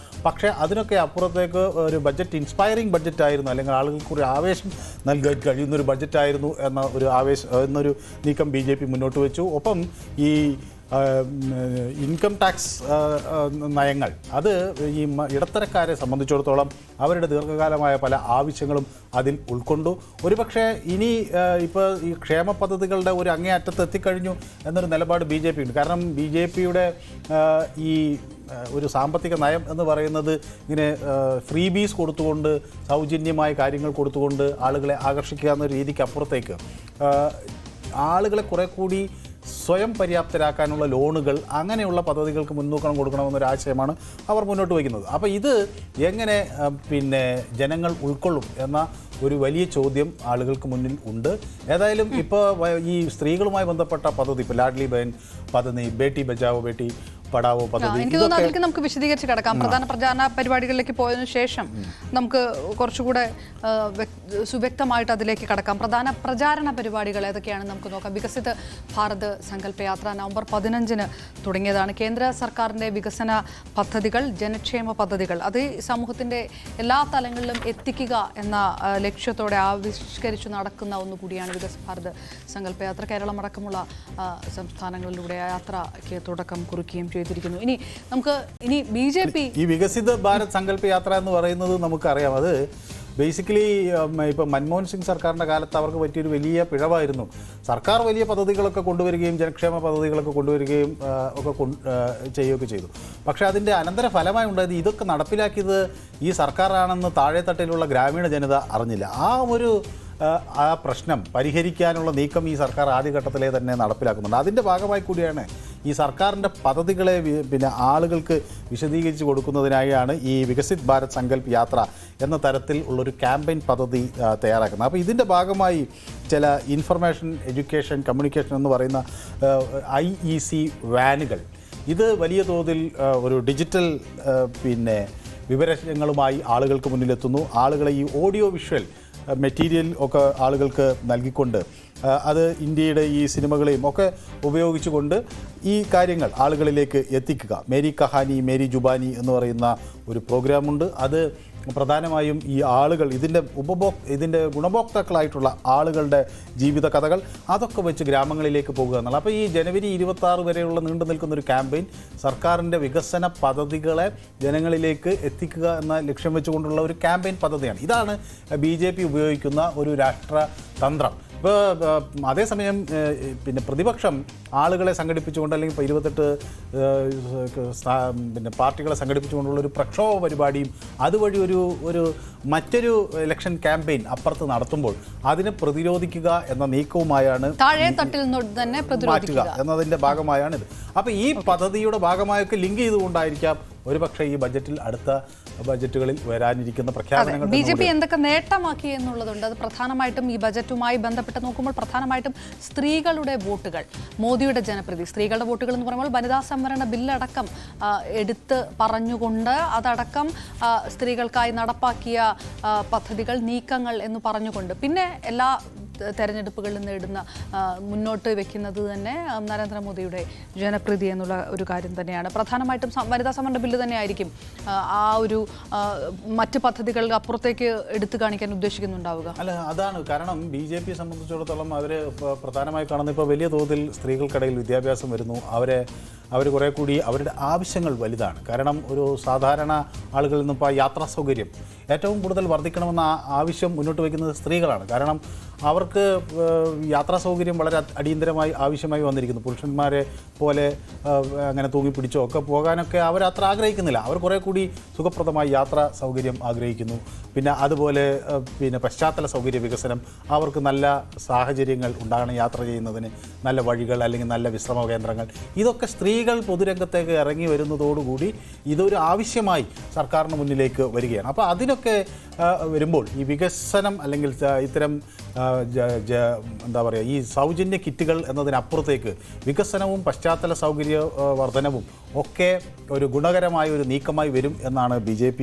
പക്ഷേ അതിനൊക്കെ അപ്പുറത്തേക്ക് ഒരു ബഡ്ജറ്റ് ഇൻസ്പയറിംഗ് ബഡ്ജറ്റായിരുന്നു, അല്ലെങ്കിൽ ആളുകൾക്ക് ഒരു ആവേശം നൽകാൻ കഴിയുന്നൊരു ബഡ്ജറ്റായിരുന്നു എന്നൊരു നീക്കം BJP മുന്നോട്ട് വെച്ചു. ഒപ്പം ഈ ഇൻകം ടാക്സ് നയങ്ങൾ, അത് ഈ ഇടത്തരക്കാരെ സംബന്ധിച്ചിടത്തോളം അവരുടെ ദീർഘകാലമായ പല ആവശ്യങ്ങളും അതിൽ ഉൾക്കൊണ്ടു. ഒരുപക്ഷെ ഇനി ഇപ്പോൾ ഈ ക്ഷേമ പദ്ധതികളുടെ ഒരു അങ്ങേയറ്റത്ത് എത്തിക്കഴിഞ്ഞു എന്നൊരു നിലപാട് BJP ഉണ്ട്. കാരണം BJPയുടെ ഈ ഒരു സാമ്പത്തിക നയം എന്ന് പറയുന്നത് ഇങ്ങനെ ഫ്രീബീസ് കൊടുത്തുകൊണ്ട്, സൗജന്യമായ കാര്യങ്ങൾ കൊടുത്തുകൊണ്ട് ആളുകളെ ആകർഷിക്കുക എന്ന രീതിക്ക് അപ്പുറത്തേക്ക് ആളുകളെ കുറെ കൂടി സ്വയം പര്യാപ്തരാക്കാനുള്ള ലോണുകൾ, അങ്ങനെയുള്ള പദ്ധതികൾക്ക് മുൻതൂക്കം കൊടുക്കണമെന്നൊരു ആശയമാണ് അവർ മുന്നോട്ട് വയ്ക്കുന്നത്. അപ്പോൾ ഇത് എങ്ങനെ ജനങ്ങൾ ഉൾക്കൊള്ളും എന്ന ഒരു വലിയ ചോദ്യം ആളുകൾക്ക് മുന്നിൽ ഉണ്ട്. ഏതായാലും ഇപ്പോൾ ഈ സ്ത്രീകളുമായി ബന്ധപ്പെട്ട പദ്ധതി, ഇപ്പോൾ ലാഡ്ലി ബഹൻ പദ്ധതി, ബേട്ടി ബച്ചാവോ ബേട്ടി പഠാവോ പദ്ധതി, എനിക്ക് തോന്നുന്നു അതിലേക്ക് നമുക്ക് വിശദീകരിച്ച് കിടക്കാം. പ്രധാന പ്രചാരണ പരിപാടികളിലേക്ക് പോയതിനു ശേഷം നമുക്ക് കുറച്ചുകൂടെ സുവ്യക്തമായിട്ട് അതിലേക്ക് കടക്കാം. പ്രധാന പ്രചാരണ പരിപാടികൾ ഏതൊക്കെയാണെന്ന് നമുക്ക് നോക്കാം. വികസിത് ഭാരത് സങ്കല്പ യാത്ര നവംബർ 15 തുടങ്ങിയതാണ്. കേന്ദ്ര സർക്കാരിൻ്റെ വികസന പദ്ധതികൾ, ജനക്ഷേമ പദ്ധതികൾ, അത് സമൂഹത്തിൻ്റെ എല്ലാ തലങ്ങളിലും എത്തിക്കുക എന്ന ലക്ഷ്യത്തോടെ ആവിഷ്കരിച്ചു നടക്കുന്ന ഒന്നുകൂടിയാണ് വികസിത് ഭാരത് സങ്കല്പ യാത്ര. കേരളം അടക്കമുള്ള സംസ്ഥാനങ്ങളിലൂടെ യാത്രയ്ക്ക് തുടക്കം കുറിക്കുകയും ചെയ്തിരിക്കുന്നു. ഇനി നമുക്ക് BJP ഈ വികസിത ഭാരത് സങ്കല്പ യാത്ര എന്ന് പറയുന്നത് നമുക്കറിയാം, അത് ബേസിക്കലി ഇപ്പം മൻമോഹൻ സിംഗ് സർക്കാരിൻ്റെ കാലത്ത് അവർക്ക് പറ്റിയൊരു വലിയ പിഴവായിരുന്നു. സർക്കാർ വലിയ പദ്ധതികളൊക്കെ കൊണ്ടുവരികയും ജനക്ഷേമ പദ്ധതികളൊക്കെ കൊണ്ടുവരികയും ഒക്കെ ചെയ്യുകയൊക്കെ ചെയ്തു. പക്ഷേ അതിൻ്റെ അനന്തര ഫലമായി ഉണ്ടായത് ഇതൊക്കെ നടപ്പിലാക്കിയത് ഈ സർക്കാരാണെന്ന് താഴെത്തട്ടിലുള്ള ഗ്രാമീണ ജനത അറിഞ്ഞില്ല. ആ പ്രശ്നം പരിഹരിക്കാനുള്ള നീക്കം ഈ സർക്കാർ ആദ്യഘട്ടത്തിലെ തന്നെ നടപ്പിലാക്കുന്നുണ്ട്. അതിൻ്റെ ഭാഗമായി കൂടിയാണ് ഈ സർക്കാരിൻ്റെ പദ്ധതികളെ ആളുകൾക്ക് വിശദീകരിച്ച് കൊടുക്കുന്നതിനായാണ് ഈ വികസിത് ഭാരത് സങ്കല്പ് യാത്ര എന്ന തരത്തിൽ ഉള്ളൊരു ക്യാമ്പയിൻ പദ്ധതി തയ്യാറാക്കുന്നത്. അപ്പോൾ ഇതിൻ്റെ ഭാഗമായി ചില ഇൻഫർമേഷൻ, എഡ്യൂക്കേഷൻ, കമ്മ്യൂണിക്കേഷൻ എന്ന് പറയുന്ന IEC വാനുകൾ, ഇത് വലിയ തോതിൽ ഒരു ഡിജിറ്റൽ വിവരങ്ങളുമായി ആളുകൾക്ക് മുന്നിലെത്തുന്നു. ആളുകളെ ഈ ഓഡിയോ വിഷ്വൽ മെറ്റീരിയൽ ഒക്കെ ആളുകൾക്ക് നൽകിക്കൊണ്ട്, അത് ഇന്ത്യയുടെ ഈ സിനിമകളെയും ഒക്കെ ഉപയോഗിച്ചുകൊണ്ട് ഈ കാര്യങ്ങൾ ആളുകളിലേക്ക് എത്തിക്കുക. മേരി കഹാനി മേരി ജുബാനി എന്ന് പറയുന്ന ഒരു പ്രോഗ്രാമുണ്ട്. അത് പ്രധാനമായും ഈ ആളുകൾ, ഇതിൻ്റെ ഗുണഭോക്താക്കളായിട്ടുള്ള ആളുകളുടെ ജീവിത കഥകൾ, അതൊക്കെ വെച്ച് ഗ്രാമങ്ങളിലേക്ക് പോകുക എന്നുള്ളത്. അപ്പോൾ ഈ ജനുവരി 26 വരെയുള്ള നീണ്ടു നിൽക്കുന്നൊരു ക്യാമ്പയിൻ സർക്കാരിൻ്റെ വികസന പദ്ധതികളെ ജനങ്ങളിലേക്ക് എത്തിക്കുക എന്ന ലക്ഷ്യം വെച്ചുകൊണ്ടുള്ള ഒരു ക്യാമ്പയിൻ പദ്ധതിയാണ്. ഇതാണ് BJP ഉപയോഗിക്കുന്ന ഒരു രാഷ്ട്രതന്ത്രം. ഇപ്പോൾ അതേസമയം പ്രതിപക്ഷം ആളുകളെ സംഘടിപ്പിച്ചുകൊണ്ട്, അല്ലെങ്കിൽ ഇപ്പോൾ 28 പാർട്ടികളെ സംഘടിപ്പിച്ചുകൊണ്ടുള്ള ഒരു പ്രക്ഷോഭ പരിപാടിയും അതുവഴി ഒരു മറ്റൊരു ഇലക്ഷൻ ക്യാമ്പയിൻ അപ്പുറത്ത് നടത്തുമ്പോൾ അതിനെ പ്രതിരോധിക്കുക എന്ന നീക്കവുമായാണ് മാറ്റുക എന്നതിൻ്റെ ഭാഗമായാണിത്. അപ്പോൾ ഈ പദ്ധതിയുടെ ഭാഗമായൊക്കെ ലിങ്ക് ചെയ്തുകൊണ്ടായിരിക്കാം ഒരുപക്ഷെ ഈ ബഡ്ജറ്റിൽ അടുത്ത ബജറ്റുകളിൽ വരാനിരിക്കുന്ന പ്രഖ്യാപനങ്ങൾ. BJP എന്തൊക്കെ നേട്ടമാക്കി എന്നുള്ളതുണ്ട്. അത് പ്രധാനമായിട്ടും ഈ ബജറ്റുമായി ബന്ധപ്പെട്ട് നോക്കുമ്പോൾ പ്രധാനമായിട്ടും സ്ത്രീകളുടെ വോട്ടുകൾ, മോദിയുടെ ജനപ്രീതി, സ്ത്രീകളുടെ വോട്ടുകൾ എന്ന് പറയുമ്പോൾ വനിതാ സംവരണ ബില്ലടക്കം എടുത്ത് പറഞ്ഞുകൊണ്ട് അതടക്കം സ്ത്രീകൾക്കായി നടപ്പാക്കിയ പദ്ധതികൾ, നീക്കങ്ങൾ എന്ന് പറഞ്ഞുകൊണ്ട്, പിന്നെ എല്ലാ തെരഞ്ഞെടുപ്പുകളിൽ നേടുന്ന മുന്നോട്ട് വെക്കുന്നത് തന്നെ നരേന്ദ്രമോദിയുടെ ജനപ്രീതി എന്നുള്ള ഒരു കാര്യം തന്നെയാണ്. പ്രധാനമായിട്ടും വനിതാ സംവരണ ബില്ല് തന്നെയായിരിക്കും ആ ഒരു മറ്റ് പദ്ധതികൾ അപ്പുറത്തേക്ക് എടുത്തു കാണിക്കാൻ ഉദ്ദേശിക്കുന്നുണ്ടാവുക. അല്ല, അതാണ് കാരണം. BJP സംബന്ധിച്ചിടത്തോളം അവർ പ്രധാനമായി കാണുന്ന ഇപ്പോൾ വലിയ തോതിൽ സ്ത്രീകൾക്കിടയിൽ വിദ്യാഭ്യാസം വരുന്നു. അവർ കുറേ കൂടി അവരുടെ ആവശ്യങ്ങൾ വലുതാണ്. കാരണം ഒരു സാധാരണ ആളുകളിൽ നിന്നും ഇപ്പോൾ യാത്രാ സൗകര്യം ഏറ്റവും കൂടുതൽ വർദ്ധിക്കണമെന്ന ആവശ്യം മുന്നോട്ട് വയ്ക്കുന്നത് സ്ത്രീകളാണ്. കാരണം അവർക്ക് യാത്രാ സൗകര്യം വളരെ അടിയന്തരമായി ആവശ്യമായി വന്നിരിക്കുന്നു. പുരുഷന്മാരെ പോലെ അങ്ങനെ തൂങ്ങിപ്പിടിച്ചോ ഒക്കെ പോകാനൊക്കെ അവർ അത്ര ആഗ്രഹിക്കുന്നില്ല. അവർ കുറേ കൂടി സുഖപ്രദമായി യാത്രാ സൗകര്യം ആഗ്രഹിക്കുന്നു. പിന്നെ അതുപോലെ പശ്ചാത്തല സൗകര്യ വികസനം, അവർക്ക് നല്ല സാഹചര്യങ്ങൾ ഉണ്ടാകണം യാത്ര ചെയ്യുന്നതിന്, നല്ല വഴികൾ അല്ലെങ്കിൽ നല്ല വിശ്രമ കേന്ദ്രങ്ങൾ. ഇതൊക്കെ സ്ത്രീകൾ പൊതുരംഗത്തേക്ക് ഇറങ്ങി വരുന്നതോടുകൂടി ഇതൊരു ആവശ്യമായി സർക്കാരിന് മുന്നിലേക്ക് വരികയാണ്. അപ്പോൾ അതിനൊക്കെ വരുമ്പോൾ ഈ വികസനം അല്ലെങ്കിൽ ഇത്തരം എന്താ പറയുക, ഈ സൗജന്യ കിറ്റുകൾ എന്നതിനപ്പുറത്തേക്ക് വികസനവും പശ്ചാത്തല സൗകര്യ വർധനവും ഒക്കെ ഒരു ഗുണകരമായ ഒരു നീക്കമായി വരും എന്നാണ് BJP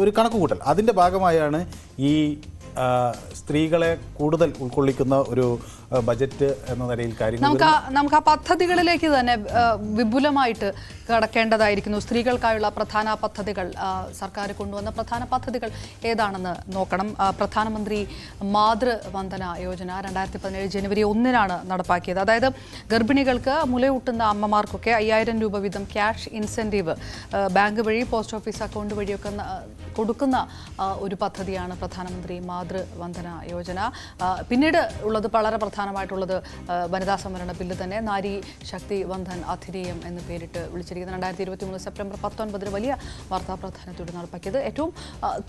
ഒരു കണക്കുകൂട്ടൽ. അതിൻ്റെ ഭാഗമായാണ് ഈ സ്ത്രീകളെ കൂടുതൽ ഉൾക്കൊള്ളിക്കുന്ന ഒരു ബജറ്റ് എന്ന നിലയിൽ കാര്യങ്ങൾ. നമുക്ക് ആ പദ്ധതികളിലേക്ക് തന്നെ വിപുലമായിട്ട് കടക്കേണ്ടതായിരിക്കുന്നു. സ്ത്രീകൾക്കായുള്ള പ്രധാന പദ്ധതികൾ, സർക്കാർ കൊണ്ടുവന്ന പ്രധാന പദ്ധതികൾ ഏതാണെന്ന് നോക്കണം. പ്രധാനമന്ത്രി മാതൃവന്ദന യോജന 2017 ജനുവരി 1 നടപ്പാക്കിയത്. അതായത് ഗർഭിണികൾക്ക് മുലയൂട്ടുന്ന അമ്മമാർക്കൊക്കെ 5000 രൂപ വീതം ക്യാഷ് ഇൻസെൻറ്റീവ് ബാങ്ക് വഴി, പോസ്റ്റ് ഓഫീസ് അക്കൗണ്ട് വഴിയൊക്കെ കൊടുക്കുന്ന ഒരു പദ്ധതിയാണ് പ്രധാനമന്ത്രി മാതൃവന്ദന യോജന. പിന്നീട് ഉള്ളത് വളരെ പ്രധാനമായിട്ടുള്ളത് വനിതാ സംവരണ ബില്ല് തന്നെ, നാരി ശക്തി വന്ദൻ അധിനിയം എന്ന് പേരിട്ട് വിളിച്ചിരിക്കുന്നത്. 2023 സെപ്റ്റംബർ 19 വലിയ വാർത്താ പ്രാധാന്യത്തോടെ നടപ്പാക്കിയത്. ഏറ്റവും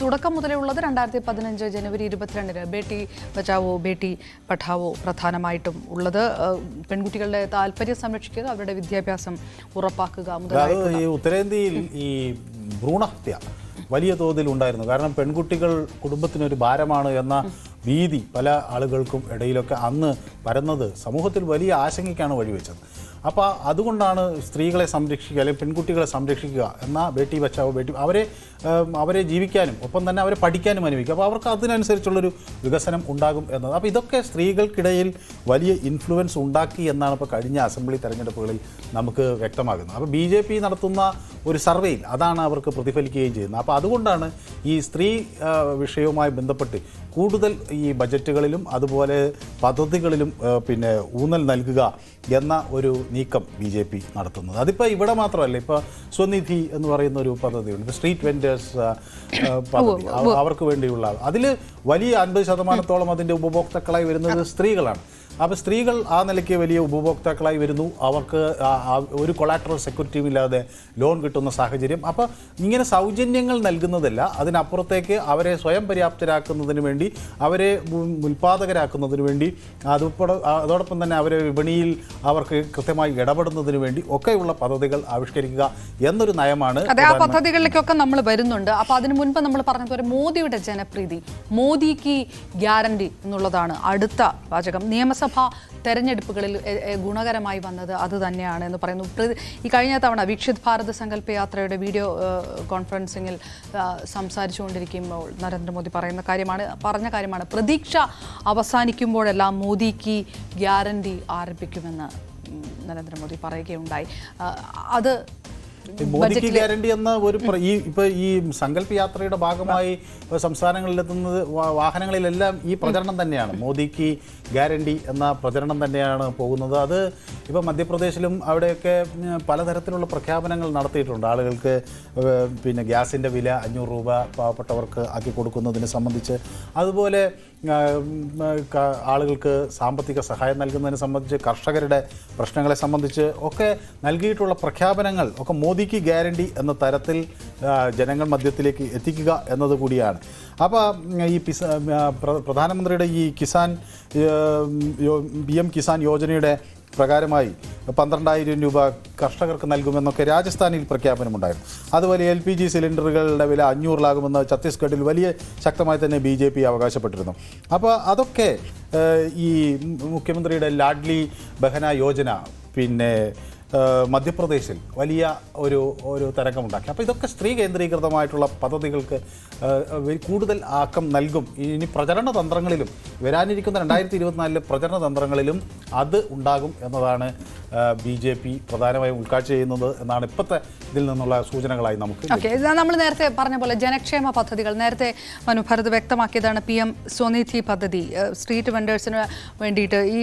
തുടക്കം മുതലേ ഉള്ളത് 2015 ജനുവരി 22 ബേട്ടി ബച്ചാവോ ബേട്ടി പഠാവോ പ്രധാനമായിട്ടും ഉള്ളത്. പെൺകുട്ടികളുടെ താല്പര്യം സംരക്ഷിക്കുക, അവരുടെ വിദ്യാഭ്യാസം ഉറപ്പാക്കുക മുതലായിട്ടുള്ള. ഈ ഉത്തരേന്ത്യയിൽ ഈ ഭ്രൂണഹത്യ വലിയ തോതിൽ ഉണ്ടായിരുന്നു. കാരണം പെൺകുട്ടികൾ കുടുംബത്തിനൊരു ഭാരമാണ് എന്ന ഭീതി പല ആളുകൾക്കും ഇടയിലൊക്കെ അന്ന് പരന്നത് സമൂഹത്തിൽ വലിയ ആശങ്കയ്ക്കാണ് വഴിവെച്ചത്. അപ്പോൾ അതുകൊണ്ടാണ് സ്ത്രീകളെ സംരക്ഷിക്കുക അല്ലെങ്കിൽ പെൺകുട്ടികളെ സംരക്ഷിക്കുക എന്ന ബേട്ടി ബച്ചാവോ ബേട്ടി അവരെ ജീവിക്കാനും ഒപ്പം തന്നെ അവരെ പഠിക്കാനും അനുവദിക്കുക. അപ്പോൾ അവർക്ക് അതിനനുസരിച്ചുള്ളൊരു വികസനം ഉണ്ടാകും എന്നത്. അപ്പോൾ ഇതൊക്കെ സ്ത്രീകൾക്കിടയിൽ വലിയ ഇൻഫ്ലുവൻസ് ഉണ്ടാക്കി എന്നാണ് ഇപ്പോൾ കഴിഞ്ഞ അസംബ്ലി തെരഞ്ഞെടുപ്പുകളിൽ നമുക്ക് വ്യക്തമാകുന്നത്. അപ്പോൾ BJP നടത്തുന്ന ഒരു സർവേയിൽ അതാണ് അവർക്ക് പ്രതിഫലിക്കുകയും ചെയ്യുന്നത്. അപ്പോൾ അതുകൊണ്ടാണ് ഈ സ്ത്രീ വിഷയവുമായി ബന്ധപ്പെട്ട് കൂടുതൽ ഈ ബജറ്റുകളിലും അതുപോലെ പദ്ധതികളിലും ഊന്നൽ നൽകുക എന്ന ഒരു നീക്കം BJP നടത്തുന്നത്. അതിപ്പോൾ ഇവിടെ മാത്രമല്ല, ഇപ്പോൾ സ്വനിധി എന്ന് പറയുന്ന ഒരു പദ്ധതിയുണ്ട്, സ്ട്രീറ്റ് വെൻഡേഴ്സ് പദ്ധതി, അവർക്ക് വേണ്ടിയുള്ള അതിൽ വലിയ 50% അതിൻ്റെ ഉപഭോക്താക്കളായി വരുന്നത് സ്ത്രീകളാണ്. അപ്പോൾ സ്ത്രീകൾ ആ നിലയ്ക്ക് വലിയ ഉപഭോക്താക്കളായി വരുന്നു. അവർക്ക് ഒരു കൊളാട്രൽ സെക്യൂരിറ്റിയും ഇല്ലാതെ ലോൺ കിട്ടുന്ന സാഹചര്യം. അപ്പോൾ ഇങ്ങനെ സൗജന്യങ്ങൾ നൽകുന്നതല്ല, അതിനപ്പുറത്തേക്ക് അവരെ സ്വയം പര്യാപ്തരാക്കുന്നതിന് വേണ്ടി, അവരെ ഉൽപ്പാദകരാക്കുന്നതിന് വേണ്ടി, അതോടൊപ്പം തന്നെ അവരെ വിപണിയിൽ അവർക്ക് കൃത്യമായി ഇടപെടുന്നതിന് വേണ്ടി ഒക്കെയുള്ള പദ്ധതികൾ ആവിഷ്കരിക്കുക എന്നൊരു നയമാണ്. അതെ, ആ പദ്ധതികളിലേക്കൊക്കെ നമ്മൾ വരുന്നുണ്ട്. അപ്പോൾ അതിനു മുൻപ് നമ്മൾ പറഞ്ഞതുപോലെ മോദിയുടെ ജനപ്രീതി, മോദിക്ക് ഗ്യാരണ്ടി എന്നുള്ളതാണ് അടുത്ത വാചകം. നിയമസഭാ തെരഞ്ഞെടുപ്പുകളിൽ ഗുണകരമായി വന്നത് അത് തന്നെയാണ് എന്ന് പറയുന്നു. ഈ കഴിഞ്ഞ തവണ വീക്ഷിത് ഭാരത് സങ്കല്പ യാത്രയുടെ വീഡിയോ കോൺഫറൻസിങ്ങിൽ സംസാരിച്ചുകൊണ്ടിരിക്കുമ്പോൾ നരേന്ദ്രമോദി പറഞ്ഞ കാര്യമാണ് പ്രതീക്ഷ അവസാനിക്കുമ്പോഴെല്ലാം മോദിക്ക് ഗ്യാരണ്ടി ആരംഭിക്കുമെന്ന് നരേന്ദ്രമോദി പറയുകയുണ്ടായി. അത് മോദിക്ക് ഗ്യാരണ്ടി എന്ന ഒരു ഈ സങ്കല്പ യാത്രയുടെ ഭാഗമായി സംസ്ഥാനങ്ങളിലെത്തുന്നത് വാഹനങ്ങളിലെല്ലാം ഈ പ്രചരണം തന്നെയാണ്. മോദിക്ക് ഗ്യാരണ്ടി എന്ന പ്രചരണം തന്നെയാണ് പോകുന്നത്. അത് ഇപ്പോൾ മധ്യപ്രദേശിലും അവിടെയൊക്കെ പലതരത്തിലുള്ള പ്രഖ്യാപനങ്ങൾ നടത്തിയിട്ടുണ്ട്. ആളുകൾക്ക് ഗ്യാസിൻ്റെ വില 500 രൂപ പാവപ്പെട്ടവർക്ക് ആക്കി കൊടുക്കുന്നതിനെ സംബന്ധിച്ച്, അതുപോലെ ആളുകൾക്ക് സാമ്പത്തിക സഹായം നൽകുന്നതിനെ സംബന്ധിച്ച്, കർഷകരുടെ പ്രശ്നങ്ങളെ സംബന്ധിച്ച് ഒക്കെ നൽകിയിട്ടുള്ള പ്രഖ്യാപനങ്ങൾ ഒക്കെ മോദിക്ക് ഗ്യാരണ്ടി എന്ന തരത്തിൽ ജനങ്ങൾ മധ്യത്തിലേക്ക് എത്തിക്കുക എന്നതുകൂടിയാണ്. അപ്പോൾ ഈ പ്രധാനമന്ത്രിയുടെ ഈ PM കിസാൻ യോജനയുടെ പ്രകാരമായി 12,000 രൂപ കർഷകർക്ക് നൽകുമെന്നൊക്കെ രാജസ്ഥാനിൽ പ്രഖ്യാപനമുണ്ടായിരുന്നു. അതുപോലെ LPG സിലിണ്ടറുകളുടെ വില 500-ലാകുമെന്ന് ഛത്തീസ്ഗഡിൽ വലിയ ശക്തമായി തന്നെ BJP അവകാശപ്പെട്ടിരുന്നു. അപ്പോൾ അതൊക്കെ ഈ മുഖ്യമന്ത്രിയുടെ ലാഡ്ലി ബഹന യോജന പിന്നെ മധ്യപ്രദേശിൽ വലിയ ഒരു തരംഗമുണ്ടാക്കി. അപ്പോൾ ഇതൊക്കെ സ്ത്രീ കേന്ദ്രീകൃതമായിട്ടുള്ള പദ്ധതികൾക്ക് കൂടുതൽ ആക്കം നൽകും. ഇനി പ്രചരണ തന്ത്രങ്ങളിലും വരാനിരിക്കുന്ന 2024 പ്രചരണ തന്ത്രങ്ങളിലും അത് ഉണ്ടാകും എന്നതാണ് BJP പ്രധാനമായും ഉൾക്കാഴ്ച ചെയ്യുന്നത് എന്നാണ് ഇപ്പോഴത്തെ ഇതിൽ നിന്നുള്ള സൂചനകളായി നമുക്ക്. ഓക്കെ, നമ്മൾ നേരത്തെ പറഞ്ഞ പോലെ ജനക്ഷേമ പദ്ധതികൾ നേരത്തെ മനുഭരത് വ്യക്തമാക്കിയതാണ്. PM സ്വനിധി പദ്ധതി സ്ട്രീറ്റ് വെൻഡേഴ്സിന് വേണ്ടിയിട്ട് ഈ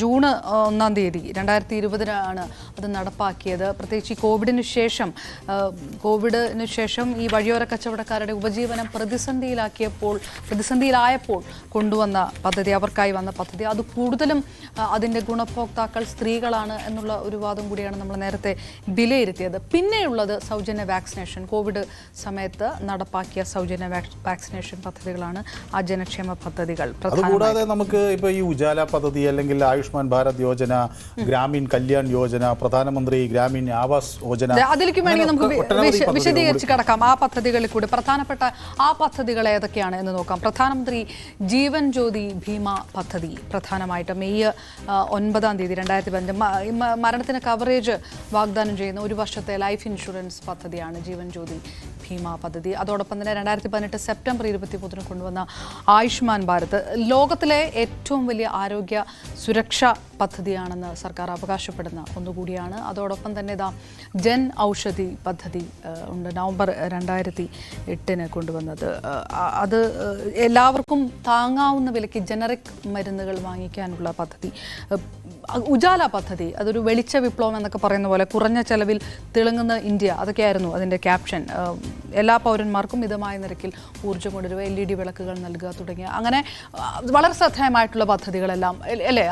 ജൂൺ 1 തീയതി 2020 അത് നടപ്പാക്കിയത്. പ്രത്യേകിച്ച് ഈ കോവിഡിന് ശേഷം ഈ വഴിയോര കച്ചവടക്കാരുടെ ഉപജീവനം പ്രതിസന്ധിയിലായപ്പോൾ കൊണ്ടുവന്ന പദ്ധതി, അവർക്കായി വന്ന പദ്ധതി, അത് കൂടുതലും അതിൻ്റെ ഗുണഭോക്താക്കൾ സ്ത്രീകളാണ് എന്നുള്ള ഒരു വാദം കൂടിയാണ് നമ്മൾ നേരത്തെ വിലയിരുത്തിയത്. പിന്നെയുള്ളത് സൗജന്യ വാക്സിനേഷൻ. കോവിഡ് സമയത്ത് നടപ്പാക്കിയ സൗജന്യ വാക്സിനേഷൻ പദ്ധതികളാണ് ആ ജനക്ഷേമ പദ്ധതികൾ. അതുകൂടാതെ നമുക്ക് ഇപ്പോൾ ഈ ഉജാല പദ്ധതി അല്ലെങ്കിൽ ആയുഷ്മാൻ ഭാരത് യോജന, ഗ്രാമീൺ കല്യാൺ യോജന, പ്രധാനമന്ത്രി ഗ്രാമീൺ ആവാസ് യോജന, അതിലേക്ക് വേണമെങ്കിൽ നമുക്ക് വിശദീകരിച്ച് കിടക്കാം. ആ പദ്ധതികളിൽ കൂടി പ്രധാനപ്പെട്ട ആ പദ്ധതികൾ ഏതൊക്കെയാണ് എന്ന് നോക്കാം. പ്രധാനമന്ത്രി ജീവൻ ജ്യോതി ഭീമ പദ്ധതി പ്രധാനമായിട്ട് മെയ് 9 തീയതി 2005 മരണത്തിന് കവറേജ് വാഗ്ദാനം ചെയ്യുന്ന 1 വർഷത്തെ ലൈഫ് ഇൻഷുറൻസ് പദ്ധതിയാണ് ജീവൻ ജ്യോതി ഭീമ പദ്ധതി. അതോടൊപ്പം തന്നെ 2018 സെപ്റ്റംബർ 23 കൊണ്ടുവന്ന ആയുഷ്മാൻ ഭാരത് ലോകത്തിലെ ഏറ്റവും വലിയ ആരോഗ്യ സുരക്ഷാ പദ്ധതിയാണെന്ന് സർക്കാർ അവകാശപ്പെടുന്ന ഒന്നുകൂടിയാണ്. അതോടൊപ്പം തന്നെ ജൻ ഔഷധി പദ്ധതി ഉണ്ട്, നവംബർ 2008 കൊണ്ടുവന്നത്. അത് എല്ലാവർക്കും താങ്ങാവുന്ന വിലയ്ക്ക് ജനറിക് മരുന്നുകൾ വാങ്ങിക്കാനുള്ള പദ്ധതി. ഉജാല പദ്ധതി അതൊരു വെളിച്ച വിപ്ലവം എന്നൊക്കെ പറയുന്ന പോലെ കുറഞ്ഞ ചെലവിൽ തിളങ്ങുന്ന ഇന്ത്യ, അതൊക്കെയായിരുന്നു അതിൻ്റെ ക്യാപ്ഷൻ. എല്ലാ പൗരന്മാർക്കും മിതമായ നിരക്കിൽ ഊർജ്ജം കൊണ്ടുവരിക, LED വിളക്കുകൾ നൽകുക തുടങ്ങിയ അങ്ങനെ വളരെ ശ്രദ്ധേയമായിട്ടുള്ള പദ്ധതികളെല്ലാം അല്ലേ.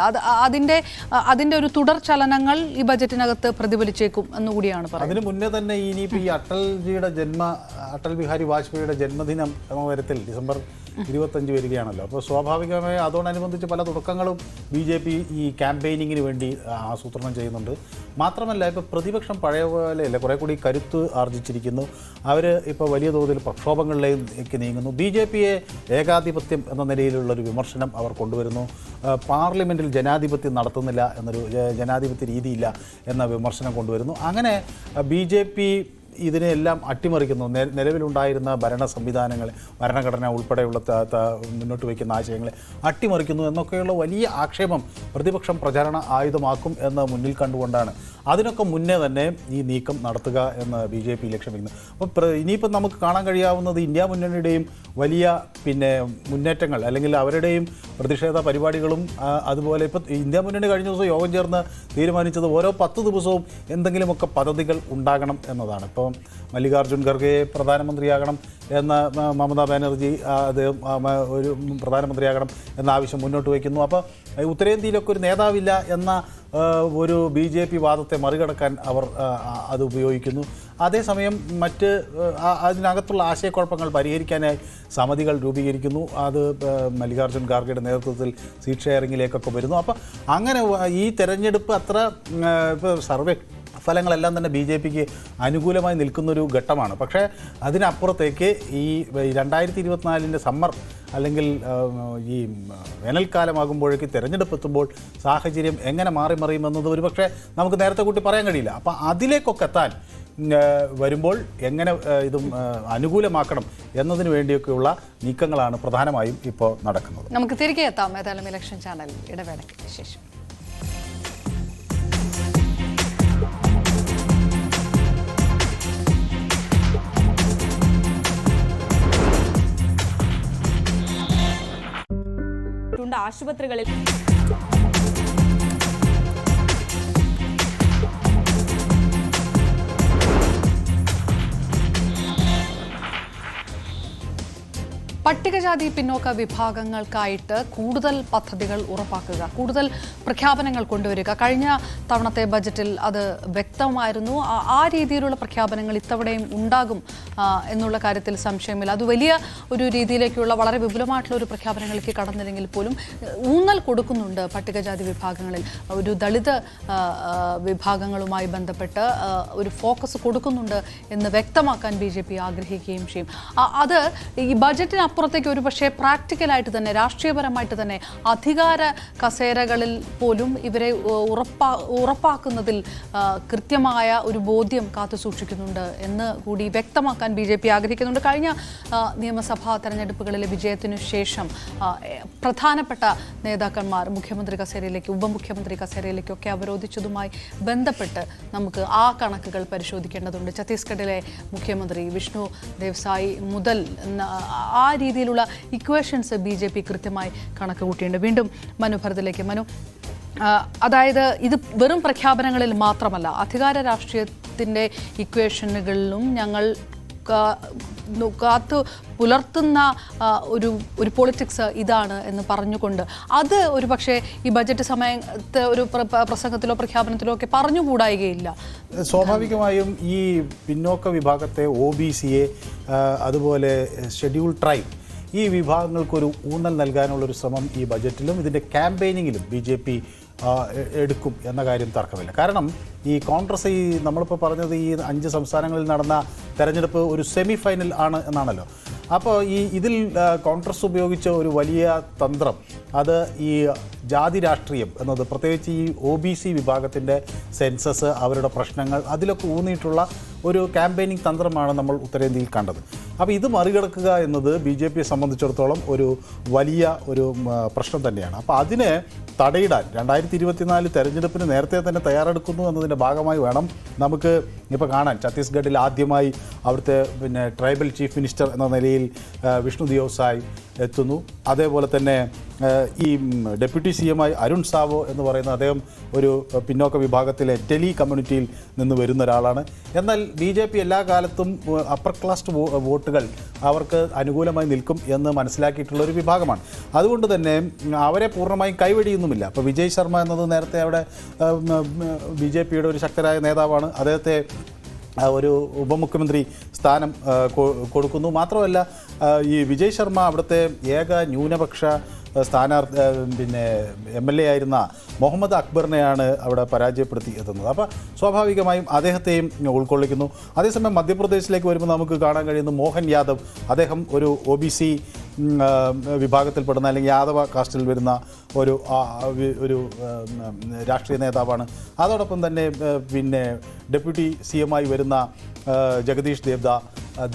അതിൻ്റെ ഒരു തുടർ ചലനങ്ങൾ ഈ ബജറ്റിനകത്ത് പ്രതിഫലിച്ചേക്കും എന്നുകൂടിയാണ് പറയുന്നത്. അതിന് മുന്നേ തന്നെ ഇനിയിപ്പോൾ ഈ അടൽ ബിഹാരി വാജ്പേയിയുടെ ജന്മദിനം എന്ന തരത്തിൽ ഡിസംബർ 25 വരികയാണല്ലോ. അപ്പോൾ സ്വാഭാവികമായി അതോടനുബന്ധിച്ച് പല തുടക്കങ്ങളും BJP ഈ ക്യാമ്പയിനിങ്ങിന് വേണ്ടി ആസൂത്രണം ചെയ്യുന്നുണ്ട്. മാത്രമല്ല ഇപ്പോൾ പ്രതിപക്ഷം പഴയ പോലെയല്ല, കുറേ കൂടി കരുത്ത് ആർജിച്ചിരിക്കുന്നു. അവർ ഇപ്പോൾ വലിയ തോതിൽ പ്രക്ഷോഭങ്ങളിലേക്ക് നീങ്ങുന്നു. BJPയെ ഏകാധിപത്യം എന്ന നിലയിലുള്ളൊരു വിമർശനം അവർ കൊണ്ടുവരുന്നു. പാർലമെൻറ്റിൽ ജനാധിപത്യം നടത്തുന്നില്ല എന്നൊരു ജനാധിപത്യ രീതിയില്ല എന്ന വിമർശനം കൊണ്ടുവരുന്നു. അങ്ങനെ BJP ഇതിനെല്ലാം അട്ടിമറിക്കുന്നു. നിലവിലുണ്ടായിരുന്ന ഭരണ സംവിധാനങ്ങൾ, ഭരണഘടന ഉൾപ്പെടെയുള്ള മുന്നോട്ട് വയ്ക്കുന്ന ആശയങ്ങളെ അട്ടിമറിക്കുന്നു എന്നൊക്കെയുള്ള വലിയ ആക്ഷേപം പ്രതിപക്ഷം പ്രചാരണ ആയുധമാക്കും എന്ന് മുന്നിൽ കണ്ടുകൊണ്ടാണ് അതിനൊക്കെ മുന്നേ തന്നെ ഈ നീക്കം നടത്തുക എന്ന് BJP ലക്ഷ്യം വയ്ക്കുന്നു. അപ്പോൾ ഇനിയിപ്പം നമുക്ക് കാണാൻ കഴിയാവുന്നത് ഇന്ത്യ മുന്നണിയുടെയും വലിയ മുന്നേറ്റങ്ങൾ അല്ലെങ്കിൽ അവരുടെയും പ്രതിഷേധ പരിപാടികളും. അതുപോലെ ഇപ്പോൾ ഇന്ത്യ മുന്നണി കഴിഞ്ഞ ദിവസം യോഗം ചേർന്ന് തീരുമാനിച്ചത് ഓരോ 10 ദിവസവും എന്തെങ്കിലുമൊക്കെ പദ്ധതികൾ ഉണ്ടാകണം എന്നതാണ്. ഇപ്പോൾ മല്ലികാർജ്ജുൻ ഖർഗെ പ്രധാനമന്ത്രിയാകണം എന്ന മമതാ ബാനർജി ഒരു പ്രധാനമന്ത്രിയാകണം എന്ന ആവശ്യം മുന്നോട്ട് വയ്ക്കുന്നു. അപ്പോൾ ഉത്തരേന്ത്യയിലൊക്കെ ഒരു നേതാവില്ല എന്ന ഒരു BJP വാദത്തെ മറികടക്കാൻ അവർ അത് ഉപയോഗിക്കുന്നു. അതേസമയം അതിനകത്തുള്ള ആശയക്കുഴപ്പങ്ങൾ പരിഹരിക്കാനായി സമിതികൾ രൂപീകരിക്കുന്നു. അത് മല്ലികാർജ്ജുൻ ഖാർഗെയുടെ നേതൃത്വത്തിൽ സീറ്റ് ഷെയറിങ്ങിലേക്കൊക്കെ വരുന്നു. അപ്പോൾ അങ്ങനെ ഈ തെരഞ്ഞെടുപ്പ് അത്ര സർവേ ഫലങ്ങളെല്ലാം തന്നെ BJPക്ക് അനുകൂലമായി നിൽക്കുന്നൊരു ഘട്ടമാണ്. പക്ഷേ അതിനപ്പുറത്തേക്ക് ഈ 2024 സമ്മർ അല്ലെങ്കിൽ ഈ വേനൽക്കാലമാകുമ്പോഴേക്ക് തിരഞ്ഞെടുപ്പ് എത്തുമ്പോൾ സാഹചര്യം എങ്ങനെ മറിയുമെന്നത് ഒരുപക്ഷെ നമുക്ക് നേരത്തെ കൂട്ടി പറയാൻ കഴിയില്ല. അപ്പോൾ അതിലേക്കൊക്കെ എത്താൻ വരുമ്പോൾ എങ്ങനെ ഇതും അനുകൂലമാക്കണം എന്നതിന് വേണ്ടിയൊക്കെയുള്ള നീക്കങ്ങളാണ് പ്രധാനമായും ഇപ്പോൾ നടക്കുന്നത്. നമുക്ക് തിരികെ എത്താം ഏതായാലും ഇലക്ഷൻ ചാനൽ ഇടവേളയ്ക്ക് ശേഷം. ആശുപത്രികളിൽ പട്ടികജാതി പിന്നോക്ക വിഭാഗങ്ങൾക്കായിട്ട് കൂടുതൽ പദ്ധതികൾ ഉറപ്പാക്കുക, കൂടുതൽ പ്രഖ്യാപനങ്ങൾ കൊണ്ടുവരിക. കഴിഞ്ഞ തവണത്തെ ബജറ്റിൽ അത് വ്യക്തമായിരുന്നു. ആ രീതിയിലുള്ള പ്രഖ്യാപനങ്ങൾ ഇത്തവണയും ഉണ്ടാകും എന്നുള്ള കാര്യത്തിൽ സംശയമില്ല. അത് വലിയ ഒരു രീതിയിലേക്കുള്ള വളരെ വിപുലമായിട്ടുള്ള ഒരു പ്രഖ്യാപനങ്ങളിലേക്ക് കടന്നില്ലെങ്കിൽ പോലും ഊന്നൽ കൊടുക്കുന്നുണ്ട് പട്ടികജാതി വിഭാഗങ്ങളിൽ. ഒരു ദളിത് വിഭാഗങ്ങളുമായി ബന്ധപ്പെട്ട് ഒരു ഫോക്കസ് കൊടുക്കുന്നുണ്ട് എന്ന് വ്യക്തമാക്കാൻ BJP ആഗ്രഹിക്കുകയും ചെയ്യും. അത് ഈ ബജറ്റിനപ്പുറത്തേക്ക് ഒരു പക്ഷേ പ്രാക്ടിക്കലായിട്ട് തന്നെ രാഷ്ട്രീയപരമായിട്ട് തന്നെ അധികാര കസേരകളിൽ പോലും ഇവരെ ഉറപ്പാക്കുന്നതിൽ കൃത്യമായ ഒരു ബോധ്യം കാത്തുസൂക്ഷിക്കുന്നുണ്ട് എന്ന് കൂടി വ്യക്തമാക്കാൻ BJP ആഗ്രഹിക്കുന്നുണ്ട്. കഴിഞ്ഞ നിയമസഭാ തെരഞ്ഞെടുപ്പുകളിലെ വിജയത്തിനു ശേഷം പ്രധാനപ്പെട്ട നേതാക്കന്മാർ മുഖ്യമന്ത്രി കസേരയിലേക്ക് ഉപമുഖ്യമന്ത്രി കസേരയിലേക്കൊക്കെ അവരോധിച്ചതുമായി ബന്ധപ്പെട്ട് നമുക്ക് ആ കണക്കുകൾ പരിശോധിക്കേണ്ടതുണ്ട്. ഛത്തീസ്ഗഡിലെ മുഖ്യമന്ത്രി വിഷ്ണു ദേവ്സായി മുതൽ ആ രീതിയിലുള്ള ഇക്വേഷൻസ് BJP കൃത്യമായി കണക്ക് കൂട്ടിയിട്ടുണ്ട്. വീണ്ടും മനു ഭരതിലേക്ക്. മനു, അതായത് ഇത് വെറും പ്രഖ്യാപനങ്ങളിൽ മാത്രമല്ല, അധികാര രാഷ്ട്രീയത്തിൻ്റെ ഇക്വേഷനുകളിലും ഞങ്ങൾ കാത്തു പുലർത്തുന്ന ഒരു പൊളിറ്റിക്സ് ഇതാണ് എന്ന് പറഞ്ഞുകൊണ്ട് അത് ഒരു പക്ഷേ ഈ ബജറ്റ് സമയത്ത് ഒരു പ്രസംഗത്തിലോ പ്രഖ്യാപനത്തിലോ ഒക്കെ പറഞ്ഞുകൂടായികയില്ല. സ്വാഭാവികമായും ഈ പിന്നോക്ക വിഭാഗത്തെ OBCയെ അതുപോലെ ഷെഡ്യൂൾ ട്രൈബ് ഈ വിഭാഗങ്ങൾക്കൊരു ഊന്നൽ നൽകാനുള്ളൊരു ശ്രമം ഈ ബജറ്റിലും ഇതിൻ്റെ ക്യാമ്പയിനിങ്ങിലും BJP എടുക്കും എന്ന കാര്യം തർക്കമില്ല. കാരണം ഈ കോൺഗ്രസ് നമ്മളിപ്പോൾ പറഞ്ഞത് ഈ 5 സംസ്ഥാനങ്ങളിൽ നടന്ന തെരഞ്ഞെടുപ്പ് ഒരു സെമി ഫൈനൽ ആണ് എന്നാണല്ലോ. അപ്പോൾ ഇതിൽ കോൺഗ്രസ് ഉപയോഗിച്ച ഒരു വലിയ തന്ത്രം അത് ഈ ജാതി രാഷ്ട്രീയം എന്നത്, പ്രത്യേകിച്ച് ഈ OBC വിഭാഗത്തിൻ്റെ സെൻസസ്, അവരുടെ പ്രശ്നങ്ങൾ, അതിലൊക്കെ ഊന്നിയിട്ടുള്ള ഒരു ക്യാമ്പയിനിങ് തന്ത്രമാണ് നമ്മൾ ഉത്തരേന്ത്യയിൽ കണ്ടത്. അപ്പോൾ ഇത് മറികടക്കുക എന്നത് BJPയെ സംബന്ധിച്ചിടത്തോളം ഒരു വലിയ ഒരു പ്രശ്നം തന്നെയാണ്. അപ്പോൾ അതിനെ തടയിടാൻ 2024 തെരഞ്ഞെടുപ്പിന് നേരത്തെ തന്നെ തയ്യാറെടുക്കുന്നു എന്നതിൻ്റെ ഭാഗമായി വേണം നമുക്ക് ഇപ്പോൾ കാണാൻ. ഛത്തീസ്ഗഡിൽ ആദ്യമായി അവിടുത്തെ ട്രൈബൽ ചീഫ് മിനിസ്റ്റർ എന്ന നിലയിൽ വിഷ്ണു ദേവ്സായി എത്തുന്നു. അതേപോലെ തന്നെ ഈ ഡെപ്യൂട്ടി CM അരുൺ സാവോ എന്ന് പറയുന്ന അദ്ദേഹം ഒരു പിന്നോക്ക വിഭാഗത്തിലെ ടെലി കമ്മ്യൂണിറ്റിയിൽ നിന്ന് വരുന്ന ഒരാളാണ്. എന്നാൽ BJP എല്ലാ കാലത്തും അപ്പർ ക്ലാസ് വോട്ടുകൾ അവർക്ക് അനുകൂലമായി നിൽക്കും എന്ന് മനസ്സിലാക്കിയിട്ടുള്ള ഒരു വിഭാഗമാണ്. അതുകൊണ്ട് തന്നെ അവരെ പൂർണ്ണമായും കൈവെടിയൊന്നുമില്ല. അപ്പോൾ വിജയ് ശർമ്മ എന്നത് നേരത്തെ അവിടെ BJPയുടെ ഒരു ശക്തരായ നേതാവാണ്. അദ്ദേഹത്തെ ഒരു ഉപമുഖ്യമന്ത്രി സ്ഥാനം കൊടുക്കുന്നു. മാത്രമല്ല ഈ വിജയ് ശർമ്മ അവിടുത്തെ ഏക ന്യൂനപക്ഷ സ്ഥാനാർത്ഥി MLA ആയിരുന്ന മുഹമ്മദ് അക്ബറിനെയാണ് അവിടെ പരാജയപ്പെടുത്തി എത്തുന്നത്. അപ്പോൾ സ്വാഭാവികമായും അദ്ദേഹത്തെയും ഉൾക്കൊള്ളിക്കുന്നു. അതേസമയം മധ്യപ്രദേശിലേക്ക് വരുമ്പോൾ നമുക്ക് കാണാൻ കഴിയുന്ന മോഹൻ യാദവ്, അദ്ദേഹം ഒരു OBC വിഭാഗത്തിൽപ്പെടുന്ന അല്ലെങ്കിൽ യാദവ കാസ്റ്റിൽ വരുന്ന ഒരു രാഷ്ട്രീയ നേതാവാണ്. അതോടൊപ്പം തന്നെ ഡെപ്യൂട്ടി CM വരുന്ന ജഗദീഷ് ദേവ്ദ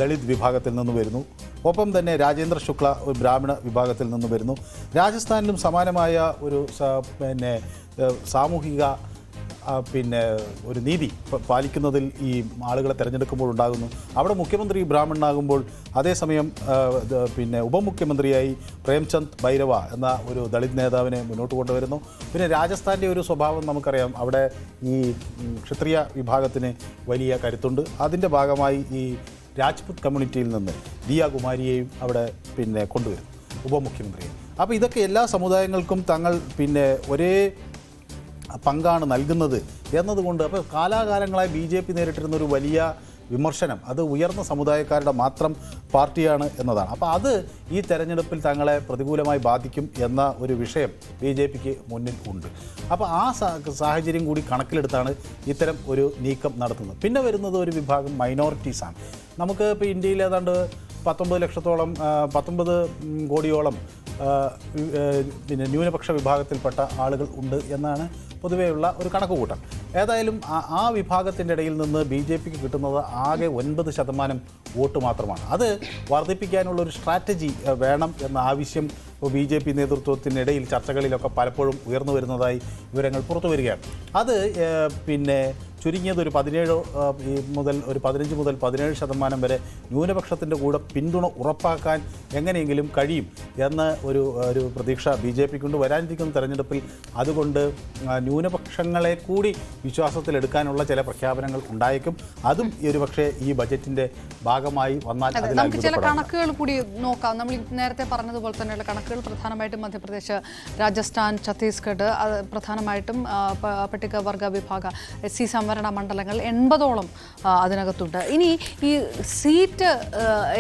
ദളിത് വിഭാഗത്തിൽ നിന്ന് വരുന്നു. ഒപ്പം തന്നെ രാജേന്ദ്ര ശുക്ല ഒരു ബ്രാഹ്മണ വിഭാഗത്തിൽ നിന്ന് വരുന്നു. രാജസ്ഥാനിലും സമാനമായ ഒരു സാമൂഹിക ഒരു നീതി പാലിക്കുന്നതിൽ ഈ ആളുകളെ തിരഞ്ഞെടുക്കുമ്പോൾ ഉണ്ടാകുന്നു. അവിടെ മുഖ്യമന്ത്രി ബ്രാഹ്മണനാകുമ്പോൾ അതേസമയം ഉപമുഖ്യമന്ത്രിയായി പ്രേംചന്ദ് ഭൈരവ എന്ന ഒരു ദളിത് നേതാവിനെ മുന്നോട്ട് കൊണ്ടുവരുന്നു. പിന്നെ രാജസ്ഥാൻ്റെ ഒരു സ്വഭാവം നമുക്കറിയാം, അവിടെ ഈ ക്ഷത്രിയ വിഭാഗത്തിന് വലിയ കരുത്തുണ്ട്. അതിൻ്റെ ഭാഗമായി ഈ രാജ്പുത് കമ്മ്യൂണിറ്റിയിൽ നിന്ന് ദിയ കുമാരിയെയും അവിടെ കൊണ്ടുവരും ഉപമുഖ്യമന്ത്രിയെ. അപ്പോൾ ഇതൊക്കെ എല്ലാ സമുദായങ്ങൾക്കും തങ്ങൾ ഒരേ പങ്കാണ് നൽകുന്നത് എന്നതുകൊണ്ട് അപ്പോൾ കാലാകാലങ്ങളായി BJP നേരിട്ടിരുന്ന ഒരു വലിയ വിമർശനം അത് ഉയർന്ന സമുദായക്കാരുടെ മാത്രം പാർട്ടിയാണ് എന്നതാണ്. അപ്പോൾ അത് ഈ തെരഞ്ഞെടുപ്പിൽ തങ്ങളെ പ്രതികൂലമായി ബാധിക്കും എന്ന ഒരു വിഷയം BJPക്ക് മുന്നിൽ ഉണ്ട്. അപ്പോൾ ആ സാഹചര്യം കൂടി കണക്കിലെടുത്താണ് ഇത്തരം ഒരു നീക്കം നടത്തുന്നത്. പിന്നെ വരുന്നത് ഒരു വിഭാഗം മൈനോറിറ്റീസാണ്. നമുക്ക് ഇപ്പോൾ ഇന്ത്യയിൽ ഏതാണ്ട് 19 ലക്ഷത്തോളം 19 കോടിയോളം ന്യൂനപക്ഷ വിഭാഗത്തിൽപ്പെട്ട ആളുകൾ ഉണ്ട് എന്നാണ് പൊതുവെയുള്ള ഒരു കണക്കുകൂട്ടൽ. ഏതായാലും ആ വിഭാഗത്തിൻ്റെ ഇടയിൽ നിന്ന് BJPക്ക് കിട്ടുന്നത് ആകെ 9% വോട്ട് മാത്രമാണ്. അത് വർദ്ധിപ്പിക്കാനുള്ളൊരു സ്ട്രാറ്റജി വേണം എന്ന ആവശ്യം BJP നേതൃത്വത്തിനിടയിൽ ചർച്ചകളിലൊക്കെ പലപ്പോഴും ഉയർന്നു വരുന്നതായി വിവരങ്ങൾ പുറത്തു വരികയാണ്. അത് ചുരുങ്ങിയത് ഒരു 15 മുതൽ 17% വരെ ന്യൂനപക്ഷത്തിൻ്റെ കൂടെ പിന്തുണ ഉറപ്പാക്കാൻ എങ്ങനെയെങ്കിലും കഴിയും എന്ന് ഒരു പ്രതീക്ഷ BJPക്കുണ്ട്. വരാനിരിക്കുന്ന തെരഞ്ഞെടുപ്പിൽ അതുകൊണ്ട് ന്യൂനപക്ഷങ്ങളെ കൂടി വിശ്വാസത്തിലെടുക്കാനുള്ള ചില പ്രഖ്യാപനങ്ങൾ ഉണ്ടായേക്കും. അതും ഒരുപക്ഷെ ഈ ബജറ്റിൻ്റെ ഭാഗമായി വന്നാൽ നമുക്ക് ചില കണക്കുകൾ കൂടി നോക്കാം. നമ്മൾ നേരത്തെ പറഞ്ഞതുപോലെ തന്നെയുള്ള കണക്കുകൾ പ്രധാനമായിട്ടും മധ്യപ്രദേശ്, രാജസ്ഥാൻ, ഛത്തീസ്ഗഡ്, പ്രധാനമായിട്ടും പട്ടികവർഗ വിഭാഗ SC സംവരണ മണ്ഡലങ്ങൾ 80ഓളം അതിനകത്തുണ്ട്. ഇനി ഈ സീറ്റ്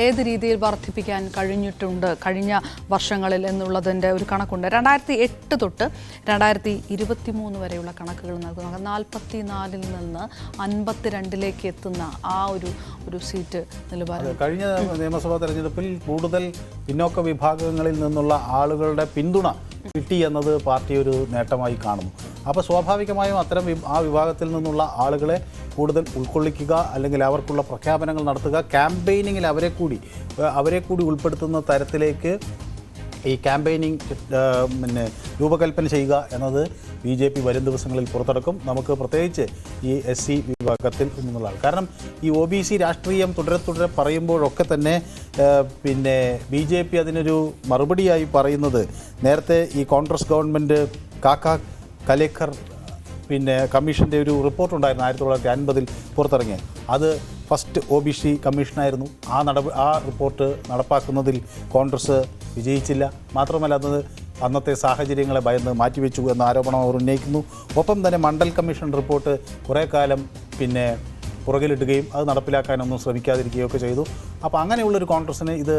ഏത് രീതിയിൽ വർദ്ധിപ്പിക്കാൻ കഴിഞ്ഞിട്ടുണ്ട് കഴിഞ്ഞ വർഷങ്ങളിൽ എന്നുള്ളതിൻ്റെ ഒരു കണക്കുണ്ട്. 2008 തൊട്ട് 2023 വരെയുള്ള കണക്കുകൾ നൽകുന്നത് 44-ൽ നിന്ന് 52-ലേക്ക് എത്തുന്ന ആ ഒരു സീറ്റ് നിലവാരം. കഴിഞ്ഞ നിയമസഭാ തെരഞ്ഞെടുപ്പിൽ കൂടുതൽ പിന്നോക്ക വിഭാഗങ്ങളിൽ നിന്നുള്ള ആളുകളുടെ പിന്തുണ കിട്ടി എന്നത് പാർട്ടി ഒരു നേട്ടമായി കാണുന്നു. അപ്പോൾ സ്വാഭാവികമായും അത്തരം ആ വിഭാഗത്തിൽ നിന്നുള്ള ആളുകളെ കൂടുതൽ ഉൾക്കൊള്ളിക്കുക, അല്ലെങ്കിൽ അവർക്കുള്ള പ്രഖ്യാപനങ്ങൾ നടത്തുക, ക്യാമ്പയിനിങ്ങിൽ അവരെ കൂടി ഉൾപ്പെടുത്തുന്ന തരത്തിലേക്ക് ഈ ക്യാമ്പയിനിങ് രൂപകൽപ്പന ചെയ്യുക എന്നത് BJP വരും ദിവസങ്ങളിൽ പുറത്തെടുക്കും. നമുക്ക് പ്രത്യേകിച്ച് ഈ SC വിഭാഗത്തിൽ നിന്നുള്ള ആൾ, കാരണം ഈ OBC രാഷ്ട്രീയം തുടരെ പറയുമ്പോഴൊക്കെ തന്നെ BJP അതിനൊരു മറുപടിയായി പറയുന്നത്, നേരത്തെ ഈ കോൺഗ്രസ് ഗവൺമെൻറ് കാക്ക കലേക്കർ കമ്മീഷൻ്റെ ഒരു റിപ്പോർട്ടുണ്ടായിരുന്നു 1950-ൽ പുറത്തിറങ്ങിയ. അത് ഫസ്റ്റ് OBC കമ്മീഷനായിരുന്നു. ആ റിപ്പോർട്ട് നടപ്പാക്കുന്നതിൽ കോൺഗ്രസ് വിജയിച്ചില്ല. മാത്രമല്ല അത് അന്നത്തെ സാഹചര്യങ്ങളെ ഭയന്ന് മാറ്റിവെച്ചു എന്ന ആരോപണം അവർ ഉന്നയിക്കുന്നു. ഒപ്പം തന്നെ മണ്ഡൽ കമ്മീഷൻ റിപ്പോർട്ട് കുറേ കാലം പുറകിലിടുകയും അത് നടപ്പിലാക്കാനൊന്നും ശ്രമിക്കാതിരിക്കുകയോ ഒക്കെ ചെയ്തു. അപ്പോൾ അങ്ങനെയുള്ളൊരു കോൺഗ്രസ്സിന് ഇത്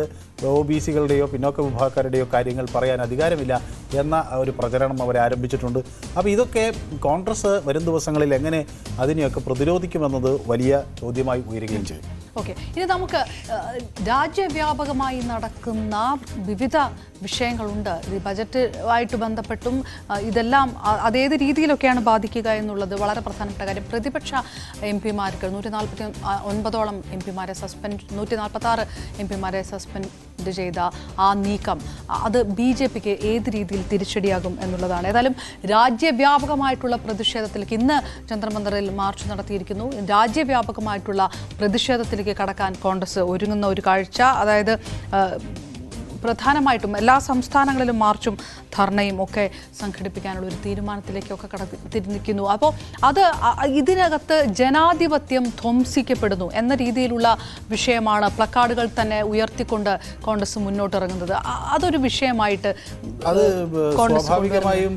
OBCകളുടെയോ പിന്നോക്ക വിഭാഗക്കാരുടെയോ കാര്യങ്ങൾ പറയാൻ അധികാരമില്ല എന്ന ഒരു പ്രചരണം അവർ ആരംഭിച്ചിട്ടുണ്ട്. അപ്പോൾ ഇതൊക്കെ കോൺഗ്രസ് വരും ദിവസങ്ങളിൽ എങ്ങനെ അതിനെയൊക്കെ പ്രതിരോധിക്കുമെന്നത് വലിയ ചോദ്യമായി ഉയരുകയും ചെയ്യും. ഓക്കെ, ഇനി നമുക്ക് രാജ്യവ്യാപകമായി നടക്കുന്ന വിവിധ വിഷയങ്ങളുണ്ട്. ഈ ബജറ്റുമായിട്ട് ബന്ധപ്പെട്ടും ഇതെല്ലാം അതേത് രീതിയിലൊക്കെയാണ് ബാധിക്കുക എന്നുള്ളത് വളരെ പ്രധാനപ്പെട്ട കാര്യം. പ്രതിപക്ഷ MP-മാർക്ക് 149ഓളം MP-മാരെ 146 MP-മാരെ സസ്പെൻഡ് ചെയ്ത ആ നീക്കം അത് BJPക്ക് ഏത് രീതിയിൽ തിരിച്ചടിയാകും എന്നുള്ളതാണ്. ഏതായാലും രാജ്യവ്യാപകമായിട്ടുള്ള പ്രതിഷേധത്തിലേക്ക് ഇന്ന് ജന്തർ-മന്ദറിൽ മാർച്ച് നടത്തിയിരിക്കുന്നു. രാജ്യവ്യാപകമായിട്ടുള്ള പ്രതിഷേധത്തിലേക്ക് കടക്കാൻ കോൺഗ്രസ് ഒരുങ്ങുന്ന ഒരു കാഴ്ച, അതായത് പ്രധാനമായിട്ടും എല്ലാ സംസ്ഥാനങ്ങളിലും മാർച്ചും ധർണയും ഒക്കെ സംഘടിപ്പിക്കാനുള്ള ഒരു തീരുമാനത്തിലേക്കൊക്കെ കടത്തിരിക്കുന്നു. അപ്പോൾ അത് ഇതിനകത്ത് ജനാധിപത്യം ധ്വംസിക്കപ്പെടുന്നു എന്ന രീതിയിലുള്ള വിഷയമാണ് പ്ലക്കാർഡുകൾ തന്നെ ഉയർത്തിക്കൊണ്ട് കോൺഗ്രസ് മുന്നോട്ടിറങ്ങുന്നത്. അതൊരു വിഷയമായിട്ട് അത് സ്വാഭാവികമായും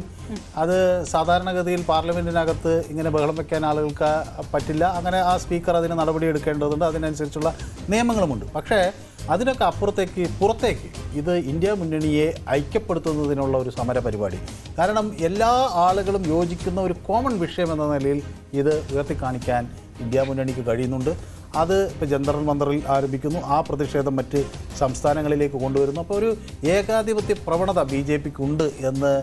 അത് സാധാരണഗതിയിൽ പാർലമെൻറ്റിനകത്ത് ഇങ്ങനെ ബഹളം വയ്ക്കാൻ ആളുകൾക്ക് പറ്റില്ല. അങ്ങനെ ആ സ്പീക്കർ അതിന് നടപടിയെടുക്കേണ്ടതുണ്ട്, അതിനനുസരിച്ചുള്ള നിയമങ്ങളുമുണ്ട്. പക്ഷേ അതിനൊക്കെ പുറത്തേക്ക് ഇത് ഇന്ത്യ മുന്നണിയെ ഐക്യപ്പെടുത്തുന്നതിനുള്ള ഒരു സമര പരിപാടി. കാരണം എല്ലാ ആളുകളും യോജിക്കുന്ന ഒരു കോമൺ വിഷയം എന്ന നിലയിൽ ഇത് ഉയർത്തിക്കാണിക്കാൻ ഇന്ത്യ മുന്നണിക്ക് കഴിയുന്നുണ്ട്. അത് ഇപ്പോൾ ജന്തർ-മന്ദറിൽ ആരംഭിക്കുന്നു, ആ പ്രതിഷേധം മറ്റ് സംസ്ഥാനങ്ങളിലേക്ക് കൊണ്ടുവരുന്നു. അപ്പോൾ ഒരു ഏകാധിപത്യ പ്രവണത BJPക്കുണ്ട് എന്ന്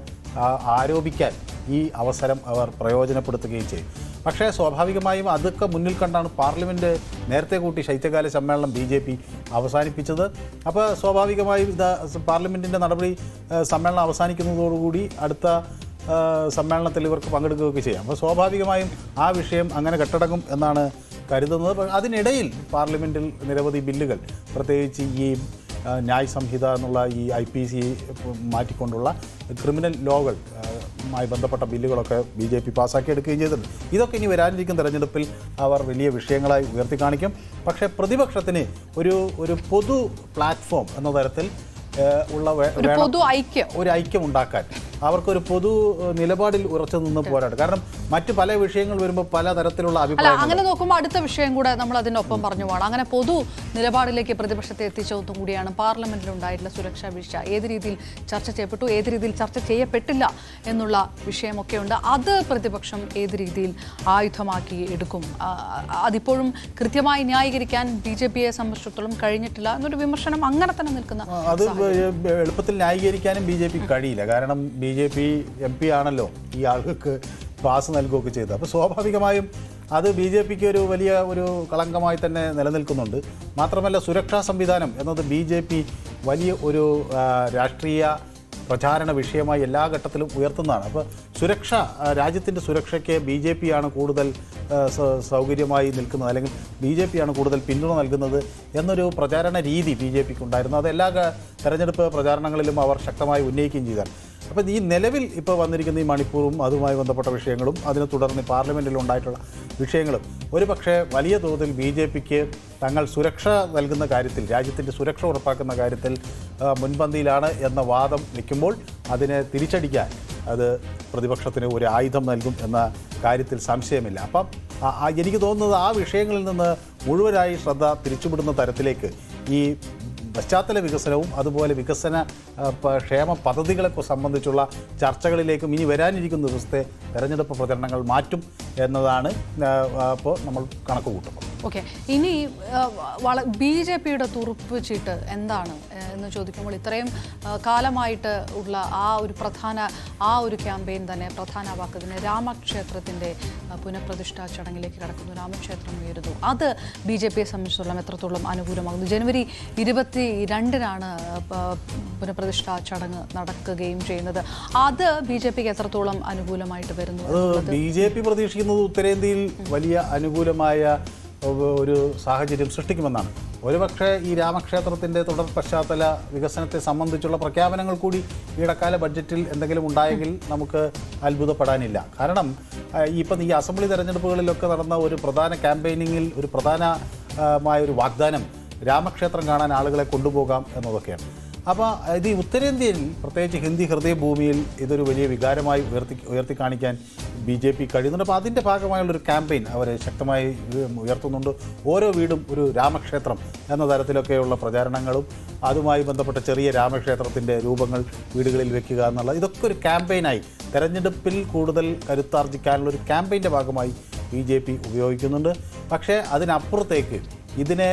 ആരോപിക്കാൻ ഈ അവസരം അവർ പ്രയോജനപ്പെടുത്തുകയും ചെയ്യും. പക്ഷേ സ്വാഭാവികമായും അതൊക്കെ മുന്നിൽ കണ്ടാണ് പാർലമെൻറ്റ് നേരത്തെ കൂട്ടി ശൈത്യകാല സമ്മേളനം BJP അവസാനിപ്പിച്ചത്. അപ്പോൾ സ്വാഭാവികമായും പാർലമെൻറ്റിൻ്റെ സമ്മേളനം അവസാനിക്കുന്നതോടുകൂടി അടുത്ത സമ്മേളനത്തിൽ ഇവർക്ക് പങ്കെടുക്കുകയൊക്കെ ചെയ്യാം. അപ്പോൾ സ്വാഭാവികമായും ആ വിഷയം അങ്ങനെ കെട്ടടങ്ങും എന്നാണ് കരുതുന്നത്. അതിനിടയിൽ പാർലമെൻറ്റിൽ നിരവധി ബില്ലുകൾ, പ്രത്യേകിച്ച് ഈ ന്യായ് സംഹിത എന്നുള്ള ഈ IPC മാറ്റിക്കൊണ്ടുള്ള ക്രിമിനൽ ലോകളുമായി ബന്ധപ്പെട്ട ബില്ലുകളൊക്കെ BJP പാസ്സാക്കിയെടുക്കുകയും ചെയ്തിട്ടുണ്ട്. ഇതൊക്കെ ഇനി വരാനിരിക്കുന്ന തെരഞ്ഞെടുപ്പിൽ അവർ വലിയ വിഷയങ്ങളായി ഉയർത്തിക്കാണിക്കും. പക്ഷേ പ്രതിപക്ഷത്തിന് ഒരു പൊതു പ്ലാറ്റ്ഫോം എന്ന തരത്തിൽ ഉള്ള ഒരു ഐക്യം ഉണ്ടാക്കാൻ അവർക്കൊരു പൊതു നിലപാടിൽ ഉറച്ചു നിന്ന് പോരാട്ടം. കാരണം മറ്റു പല വിഷയങ്ങൾ വരുമ്പോൾ പലതരത്തിലുള്ള അഭിപ്രായം. അങ്ങനെ നോക്കുമ്പോൾ അടുത്ത വിഷയം കൂടെ നമ്മൾ അതിനൊപ്പം പറഞ്ഞു പോകണം. അങ്ങനെ പൊതു നിലപാടിലേക്ക് പ്രതിപക്ഷത്തെ എത്തിച്ചതും കൂടിയാണ് പാർലമെന്റിലുണ്ടായിട്ടുള്ള സുരക്ഷാ വീഴ്ച. ഏത് രീതിയിൽ ചർച്ച ചെയ്യപ്പെട്ടു, ഏത് രീതിയിൽ ചർച്ച ചെയ്യപ്പെട്ടില്ല എന്നുള്ള വിഷയമൊക്കെയുണ്ട്. അത് പ്രതിപക്ഷം ഏത് രീതിയിൽ ആയുധമാക്കി എടുക്കും, അതിപ്പോഴും കൃത്യമായി ന്യായീകരിക്കാൻ BJPയെ സംബന്ധിച്ചിടത്തോളം കഴിഞ്ഞിട്ടില്ല എന്നൊരു വിമർശനം അങ്ങനെ തന്നെ നിൽക്കുന്ന. അത് എളുപ്പത്തിൽ ന്യായീകരിക്കാനും BJPക്ക് കഴിയില്ല. കാരണം BJP MP ആണല്ലോ ഈ ആളുകൾക്ക് പാസ് നൽകുകയൊക്കെ ചെയ്തത്. അപ്പോൾ സ്വാഭാവികമായും അത് BJPക്ക് ഒരു വലിയ കളങ്കമായി തന്നെ നിലനിൽക്കുന്നുണ്ട്. മാത്രമല്ല സുരക്ഷാ സംവിധാനം എന്നത് BJP വലിയ ഒരു രാഷ്ട്രീയ പ്രചാരണ വിഷയമായി എല്ലാ ഘട്ടത്തിലും ഉയർത്തുന്നതാണ്. അപ്പോൾ സുരക്ഷ, രാജ്യത്തിൻ്റെ സുരക്ഷയ്ക്ക് BJP ആണ് കൂടുതൽ സൗകര്യമായി നിൽക്കുന്നത്, അല്ലെങ്കിൽ BJP ആണ് കൂടുതൽ പിന്തുണ നൽകുന്നത് എന്നൊരു പ്രചാരണ രീതി BJPക്ക് ഉണ്ടായിരുന്നു. അത് എല്ലാ തെരഞ്ഞെടുപ്പ് പ്രചാരണങ്ങളിലും അവർ ശക്തമായി ഉന്നയിക്കുകയും ചെയ്താൽ. അപ്പോൾ ഈ നിലവിൽ ഇപ്പോൾ വന്നിരിക്കുന്ന ഈ മണിപ്പൂറും അതുമായി ബന്ധപ്പെട്ട വിഷയങ്ങളും അതിനെ തുടർന്ന് പാർലമെൻറ്റിൽ ഉണ്ടായിട്ടുള്ള വിഷയങ്ങളും ഒരു പക്ഷേ വലിയ തോതിൽ BJPക്ക് തങ്ങൾ സുരക്ഷ നൽകുന്ന കാര്യത്തിൽ, രാജ്യത്തിൻ്റെ സുരക്ഷ ഉറപ്പാക്കുന്ന കാര്യത്തിൽ മുൻപന്തിയിലാണ് എന്ന വാദം നിൽക്കുമ്പോൾ അതിനെ തിരിച്ചടിക്കാൻ അത് പ്രതിപക്ഷത്തിന് ഒരു ആയുധം നൽകും എന്ന കാര്യത്തിൽ സംശയമില്ല. അപ്പം എനിക്ക് തോന്നുന്നത് ആ വിഷയങ്ങളിൽ നിന്ന് മുഴുവനായി ശ്രദ്ധ തിരിച്ചുവിടുന്ന തരത്തിലേക്ക് ഈ പശ്ചാത്തല വികസനവും അതുപോലെ വികസന ക്ഷേമ പദ്ധതികളെ സംബന്ധിച്ചുള്ള ചർച്ചകളിലേക്കും ഇനി വരാനിരിക്കുന്ന ദിവസത്തെ തെരഞ്ഞെടുപ്പ് പ്രചരണങ്ങൾ മാറ്റും എന്നതാണ് ഇപ്പോൾ നമ്മൾ കണക്ക് കൂട്ടുന്നത്. ഓക്കെ, ഇനി BJPയുടെ തുറുപ്പ് ചീട്ട് എന്താണ് എന്ന് ചോദിക്കുമ്പോൾ ഇത്രയും കാലമായിട്ട് ഉള്ള ആ ഒരു ക്യാമ്പയിൻ തന്നെ പ്രധാനമാക്കുന്നതിന് രാമക്ഷേത്രത്തിൻ്റെ പുനഃപ്രതിഷ്ഠാ ചടങ്ങിലേക്ക് കടക്കുന്നു. രാമക്ഷേത്രം ഉയരുന്നു. അത് BJPയെ സംബന്ധിച്ചിടത്തോളം എത്രത്തോളം അനുകൂലമാകുന്നു? ജനുവരി 22-നാണ് പുനഃപ്രതിഷ്ഠാ ചടങ്ങ് നടക്കുകയും ചെയ്യുന്നത്. അത് BJPക്ക് എത്രത്തോളം അനുകൂലമായിട്ട് വരുന്നു? BJP പ്രതീക്ഷിക്കുന്നത് ഉത്തരേന്ത്യയിൽ വലിയ അനുകൂലമായ ഒരു സാഹചര്യം സൃഷ്ടിക്കുമെന്നാണ്. ഒരുപക്ഷെ ഈ രാമക്ഷേത്രത്തിൻ്റെ തുടർ പശ്ചാത്തല വികസനത്തെ സംബന്ധിച്ചുള്ള പ്രഖ്യാപനങ്ങൾ കൂടി ഇടക്കാല ബഡ്ജറ്റിൽ എന്തെങ്കിലും ഉണ്ടായെങ്കിൽ നമുക്ക് അത്ഭുതപ്പെടാനില്ല. കാരണം ഇപ്പം ഈ അസംബ്ലി തെരഞ്ഞെടുപ്പുകളിലൊക്കെ നടന്ന ഒരു പ്രധാന ക്യാമ്പയിനിങ്ങിൽ ഒരു പ്രധാനമായ വാഗ്ദാനം രാമക്ഷേത്രം കാണാൻ ആളുകളെ കൊണ്ടുപോകാം എന്നതൊക്കെയാണ്. അപ്പോൾ ഇത് ഉത്തരേന്ത്യയിൽ, പ്രത്യേകിച്ച് ഹിന്ദി ഹൃദയഭൂമിയിൽ ഇതൊരു വലിയ വികാരമായി ഉയർത്തി കാണിക്കാൻ BJP കഴിയുന്നുണ്ട്. അപ്പോൾ അതിൻ്റെ ഭാഗമായുള്ളൊരു ക്യാമ്പയിൻ അവർ ശക്തമായി ഉയർത്തുന്നുണ്ട്. ഓരോ വീടും ഒരു രാമക്ഷേത്രം എന്ന തരത്തിലൊക്കെയുള്ള പ്രചാരണങ്ങളും അതുമായി ബന്ധപ്പെട്ട ചെറിയ രാമക്ഷേത്രത്തിൻ്റെ രൂപങ്ങൾ വീടുകളിൽ വെക്കുക എന്നുള്ള ഇതൊക്കെ ഒരു ക്യാമ്പയിനായി തെരഞ്ഞെടുപ്പിൽ കൂടുതൽ കരുത്താർജിക്കാനുള്ളൊരു ക്യാമ്പയിൻ്റെ ഭാഗമായി BJP ഉപയോഗിക്കുന്നുണ്ട്. പക്ഷേ അതിനപ്പുറത്തേക്ക് ഇതിനെ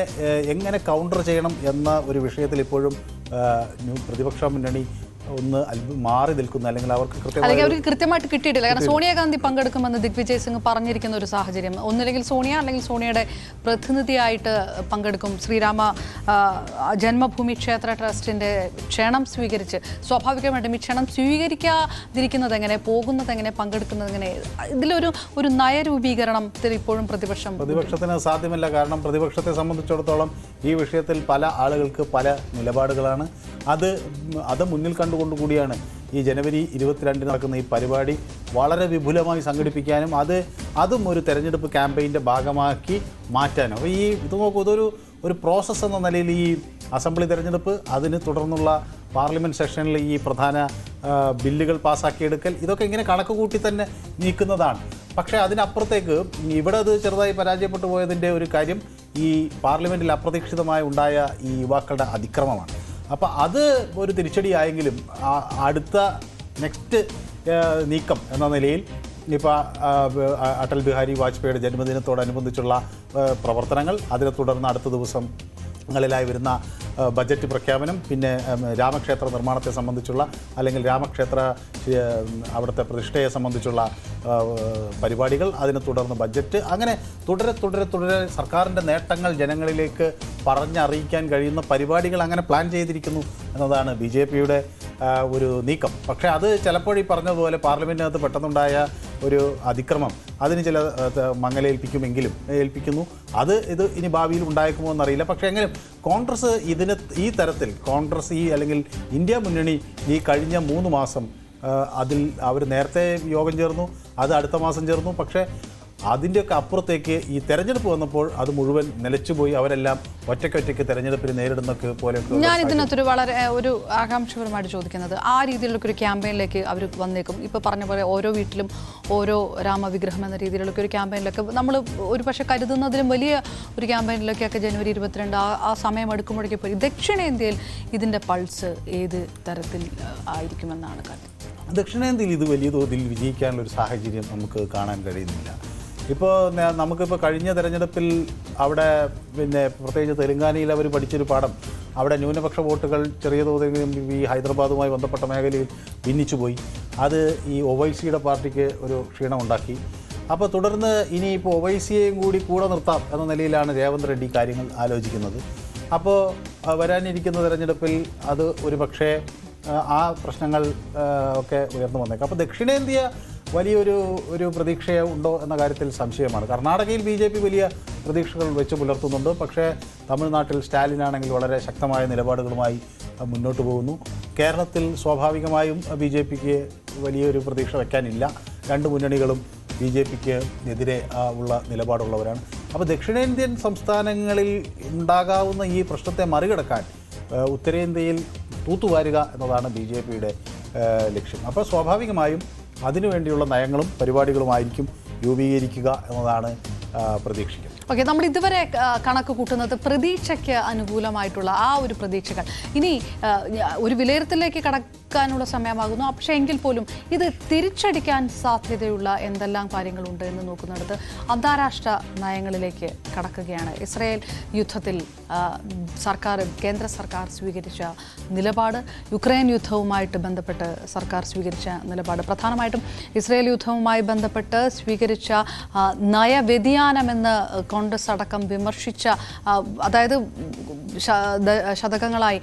എങ്ങനെ കൗണ്ടർ ചെയ്യണം എന്ന ഒരു വിഷയത്തിൽ ഇപ്പോഴും പ്രതിപക്ഷ മുന്നണി ഒന്ന് മാറി നിൽക്കുന്നു, അല്ലെങ്കിൽ അവർക്ക് കൃത്യമായിട്ട് കിട്ടിയിട്ടില്ല. കാരണം സോണിയാഗാന്ധി പങ്കെടുക്കുമെന്ന് ദിഗ്വിജയ് സിംഗ് പറഞ്ഞിരിക്കുന്ന ഒരു സാഹചര്യം, ഒന്നില്ലെങ്കിൽ സോണിയ അല്ലെങ്കിൽ സോണിയയുടെ പ്രതിനിധിയായിട്ട് പങ്കെടുക്കും. ശ്രീരാമ ജന്മഭൂമി ക്ഷേത്ര ട്രസ്റ്റിൻ്റെ ക്ഷണം സ്വീകരിച്ച്, സ്വാഭാവികമായിട്ടും ഈ ക്ഷണം സ്വീകരിക്കാതിരിക്കുന്നത് എങ്ങനെ, പോകുന്നത് എങ്ങനെ, പങ്കെടുക്കുന്നത് എങ്ങനെ, ഇതിലൊരു നയരൂപീകരണത്തിൽ ഇപ്പോഴും പ്രതിപക്ഷത്തിന് സാധ്യമല്ല. കാരണം പ്രതിപക്ഷത്തെ സംബന്ധിച്ചിടത്തോളം ഈ വിഷയത്തിൽ പല ആളുകൾക്ക് പല നിലപാടുകളാണ്. അത് മുന്നിൽ കണ്ടുകൊണ്ടുകൂടിയാണ് ഈ ജനുവരി 22 നടക്കുന്ന ഈ പരിപാടി വളരെ വിപുലമായി സംഘടിപ്പിക്കാനും അതും ഒരു തെരഞ്ഞെടുപ്പ് ക്യാമ്പയിൻ്റെ ഭാഗമാക്കി മാറ്റാനും. അപ്പോൾ ഇത് നോക്കൂ, ഒരു പ്രോസസ്സ് എന്ന നിലയിൽ ഈ അസംബ്ലി തെരഞ്ഞെടുപ്പ്, അതിന് തുടർന്നുള്ള പാർലമെൻറ്റ് സെഷനിൽ ഈ പ്രധാന ബില്ലുകൾ പാസ്സാക്കിയെടുക്കൽ, ഇതൊക്കെ ഇങ്ങനെ കണക്ക് കൂട്ടി തന്നെ നീക്കുന്നതാണ്. പക്ഷേ അതിനപ്പുറത്തേക്ക് ഇവിടെ അത് ചെറുതായി പരാജയപ്പെട്ടു പോയതിൻ്റെ ഒരു കാര്യം ഈ പാർലമെൻറ്റിൽ അപ്രതീക്ഷിതമായി ഉണ്ടായ ഈ യുവാക്കളുടെ അതിക്രമമാണ്. അപ്പോൾ അത് ഒരു തിരിച്ചടിയായെങ്കിലും അടുത്ത നെക്സ്റ്റ് നീക്കം എന്ന നിലയിൽ ഇപ്പോൾ അടൽ ബിഹാരി വാജ്പേയിയുടെ ജന്മദിനത്തോടനുബന്ധിച്ചുള്ള പ്രവർത്തനങ്ങൾ, അതിനെ തുടർന്ന് അടുത്ത ദിവസങ്ങളിലായി വരുന്ന ബജറ്റ് പ്രഖ്യാപനം, പിന്നെ രാമക്ഷേത്ര നിർമ്മാണത്തെ സംബന്ധിച്ചുള്ള അല്ലെങ്കിൽ രാമക്ഷേത്ര അവിടുത്തെ പ്രതിഷ്ഠയെ സംബന്ധിച്ചുള്ള പരിപാടികൾ, അതിനെ തുടർന്ന് ബഡ്ജറ്റ്, അങ്ങനെ തുടരെ സർക്കാരിൻ്റെ നേട്ടങ്ങൾ ജനങ്ങളിലേക്ക് പറഞ്ഞറിയിക്കാൻ കഴിയുന്ന പരിപാടികൾ അങ്ങനെ പ്ലാൻ ചെയ്തിരിക്കുന്നു എന്നതാണ് BJPയുടെ ഒരു നീക്കം. പക്ഷേ അത് ചിലപ്പോൾ ഈ പറഞ്ഞതുപോലെ പാർലമെൻറ്റിനകത്ത് പെട്ടെന്നുണ്ടായ ഒരു അതിക്രമം അതിന് ചില ഏൽപ്പിക്കുന്നു. ഇത് ഇനി ഭാവിയിൽ ഉണ്ടായേക്കുമോ എന്നറിയില്ല. പക്ഷേ എങ്കിലും കോൺഗ്രസ് ഈ തരത്തിൽ അല്ലെങ്കിൽ ഇന്ത്യ മുന്നണി ഈ കഴിഞ്ഞ 3 മാസം അതിൽ അവർ നേരത്തെ യോഗം ചേർന്നു, അത് അടുത്ത മാസം ചേർന്നു. പക്ഷേ അതിൻ്റെയൊക്കെ അപ്പുറത്തേക്ക് ഈ തെരഞ്ഞെടുപ്പ് വന്നപ്പോൾ അത് മുഴുവൻ നിലച്ചുപോയി. അവരെല്ലാം ഒറ്റയ്ക്ക് തെരഞ്ഞെടുപ്പിന് നേരിടുന്നൊക്കെ പോലെ. ഞാൻ ഇതിനകത്തൊരു വളരെ ഒരു ആകാംക്ഷപരമായിട്ട് ചോദിക്കുന്നത്, ആ രീതിയിലുള്ളൊക്കെ ഒരു ക്യാമ്പയിനിലേക്ക് അവർ വന്നേക്കും. ഇപ്പോൾ പറഞ്ഞ പോലെ ഓരോ വീട്ടിലും ഓരോ രാമവിഗ്രഹം എന്ന രീതിയിലുള്ളൊക്കെ ഒരു ക്യാമ്പയിനിലൊക്കെ നമ്മൾ ഒരു പക്ഷേ കരുതുന്നതിലും വലിയ ഒരു ക്യാമ്പയിനിലൊക്കെയൊക്കെ ജനുവരി 22 ആ സമയം എടുക്കുമ്പോഴേക്കും പോയി ദക്ഷിണേന്ത്യയിൽ ഇതിൻ്റെ പൾസ് ഏത് തരത്തിൽ ആയിരിക്കുമെന്നാണ് കരുതുന്നത്? ദക്ഷിണേന്ത്യയിൽ ഇത് വലിയ തോതിൽ വിജയിക്കാനുള്ളൊരു സാഹചര്യം നമുക്ക് കാണാൻ കഴിയുന്നില്ല. ഇപ്പോൾ നമുക്കിപ്പോൾ കഴിഞ്ഞ തെരഞ്ഞെടുപ്പിൽ അവിടെ പ്രത്യേകിച്ച് തെലങ്കാനയിൽ അവർ പഠിച്ചൊരു പാഠം, അവിടെ ന്യൂനപക്ഷ വോട്ടുകൾ ചെറിയ തോതിൽ ഈ ഹൈദരാബാദുമായി ബന്ധപ്പെട്ട മേഖലയിൽ ഭിന്നിച്ചുപോയി. അത് ഈ ഒവൈസിയുടെ പാർട്ടിക്ക് ഒരു ക്ഷീണമുണ്ടാക്കി. അപ്പോൾ തുടർന്ന് ഇനിയിപ്പോൾ ഒവൈസിയെയും കൂടെ നിർത്താം എന്ന നിലയിലാണ് രേവന്ത് റെഡ്ഡി കാര്യങ്ങൾ ആലോചിക്കുന്നത്. അപ്പോൾ വരാനിരിക്കുന്ന തെരഞ്ഞെടുപ്പിൽ അത് ഒരു പക്ഷേ ആ പ്രശ്നങ്ങൾ ഒക്കെ ഉയർന്നു വന്നേക്കാം. അപ്പോൾ ദക്ഷിണേന്ത്യ വലിയൊരു പ്രതീക്ഷ ഉണ്ടോ എന്ന കാര്യത്തിൽ സംശയമാണ്. കർണാടകയിൽ BJP വലിയ പ്രതീക്ഷകൾ വെച്ച് പുലർത്തുന്നുണ്ട്. പക്ഷേ തമിഴ്നാട്ടിൽ സ്റ്റാലിനാണെങ്കിൽ വളരെ ശക്തമായ നിലപാടുകളുമായി മുന്നോട്ട് പോകുന്നു. കേരളത്തിൽ സ്വാഭാവികമായും BJPക്ക് വലിയൊരു പ്രതീക്ഷ വയ്ക്കാനില്ല. രണ്ട് മുന്നണികളും BJPക്ക് എതിരെ ഉള്ള നിലപാടുള്ളവരാണ്. അപ്പോൾ ദക്ഷിണേന്ത്യൻ സംസ്ഥാനങ്ങളിൽ ഉണ്ടാകാവുന്ന ഈ പ്രശ്നത്തെ മറികടക്കാൻ ഉത്തരേന്ത്യയിൽ തൂത്തുവാരുക എന്നതാണ് BJPയുടെ ലക്ഷ്യം. അപ്പോൾ സ്വാഭാവികമായും അതിനുവേണ്ടിയുള്ള നയങ്ങളും പരിപാടികളുമായിരിക്കും രൂപീകരിക്കുക എന്നതാണ് പ്രതീക്ഷിക്കുന്നത്. ഓക്കെ, നമ്മൾ ഇതുവരെ കണക്ക് കൂട്ടുന്നത് പ്രതീക്ഷയ്ക്ക് അനുകൂലമായിട്ടുള്ള ആ ഒരു പ്രതീക്ഷകൾ. ഇനി ഒരു വിലയിരുത്തലിലേക്ക് കടക്കാനുള്ള സമയമാകുന്നു. പക്ഷേ എങ്കിൽ പോലും ഇത് തിരിച്ചടിക്കാൻ സാധ്യതയുള്ള എന്തെല്ലാം കാര്യങ്ങളുണ്ട് എന്ന് നോക്കുന്നിടത്ത് അന്താരാഷ്ട്ര നയങ്ങളിലേക്ക് കടക്കുകയാണ്. ഇസ്രായേൽ യുദ്ധത്തിൽ കേന്ദ്ര സർക്കാർ സ്വീകരിച്ച നിലപാട്, യുക്രൈൻ യുദ്ധവുമായിട്ട് ബന്ധപ്പെട്ട് സർക്കാർ സ്വീകരിച്ച നിലപാട്, പ്രധാനമായിട്ടും ഇസ്രായേൽ യുദ്ധവുമായി ബന്ധപ്പെട്ട് സ്വീകരിച്ച നയവ്യതിയാനമെന്ന് കോൺഗ്രസ് അടക്കം വിമർശിച്ച, അതായത് ശതകങ്ങളായി